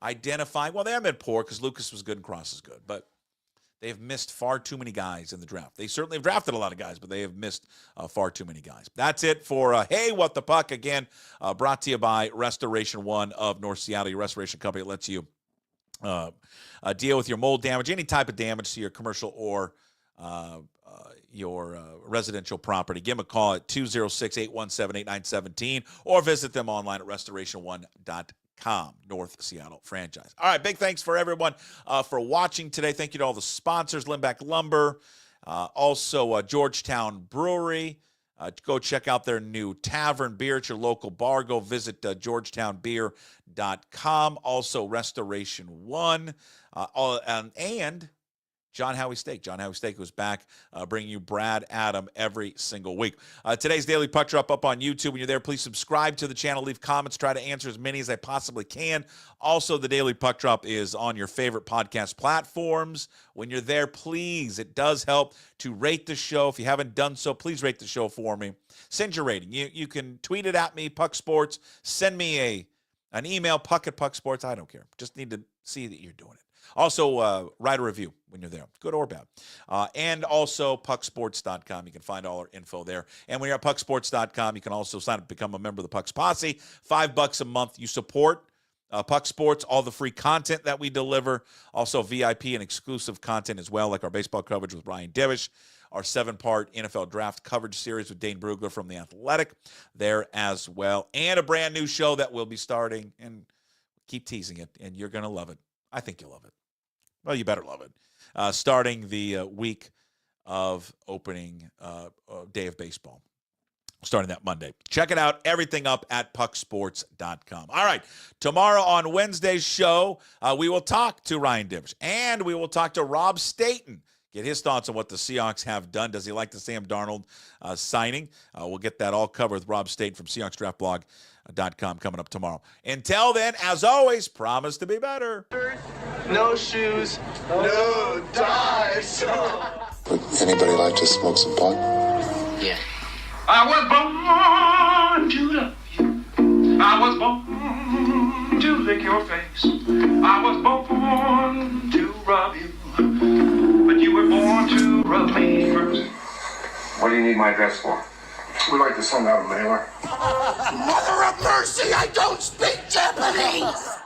identifying. Well, they haven't been poor because Lucas was good and Cross is good, but they've missed far too many guys in the draft. They certainly have drafted a lot of guys, but they have missed far too many guys. That's it for Hey, What the Puck? Again, brought to you by Restoration One of North Seattle, your restoration company that lets you deal with your mold damage, any type of damage to your commercial or your residential property. Give them a call at 206-817-8917 or visit them online at restoration1.com, North Seattle franchise. All right, big thanks for everyone for watching today. Thank you to all the sponsors, Lindback Lumber, also Georgetown Brewery. Go check out their new tavern beer at your local bar. Go visit georgetownbeer.com. Also, Restoration One and John Howie Steak. John Howie Steak was back bringing you Brad Adam every single week. Today's Daily Puck Drop up on YouTube. When you're there, please subscribe to the channel. Leave comments. Try to answer as many as I possibly can. Also, the Daily Puck Drop is on your favorite podcast platforms. When you're there, please, it does help to rate the show. If you haven't done so, please rate the show for me. Send your rating. You can tweet it at me, Puck Sports. Send me an email, puck@pucksports. I don't care. Just need to see that you're doing it. Also, write a review when you're there, good or bad. And also, pucksports.com. You can find all our info there. And when you're at pucksports.com, you can also sign up to become a member of the Pucks Posse. $5 a month. You support Puck Sports, all the free content that we deliver. Also, VIP and exclusive content as well, like our baseball coverage with Ryan Divish, our 7-part NFL draft coverage series with Dane Brugler from The Athletic there as well. And a brand new show that will be starting, and keep teasing it, and you're going to love it. I think you'll love it. Well, you better love it. Starting the week of opening day of baseball. Starting that Monday. Check it out. Everything up at pucksports.com. All right. Tomorrow on Wednesday's show, we will talk to Ryan Divish. And we will talk to Rob Staten. Get his thoughts on what the Seahawks have done. Does he like the Sam Darnold signing? We'll get that all covered with Rob Staten from SeahawksDraftBlog.com coming up tomorrow. Until then, as always, promise to be better. No shoes, no ties. Would anybody like to smoke some pot? Yeah. I was born to love you. I was born to lick your face. I was born to rub you. But you were born to rub me first. What do you need my address for? We'd like to send out a mailer. Mother of mercy, I don't speak Japanese!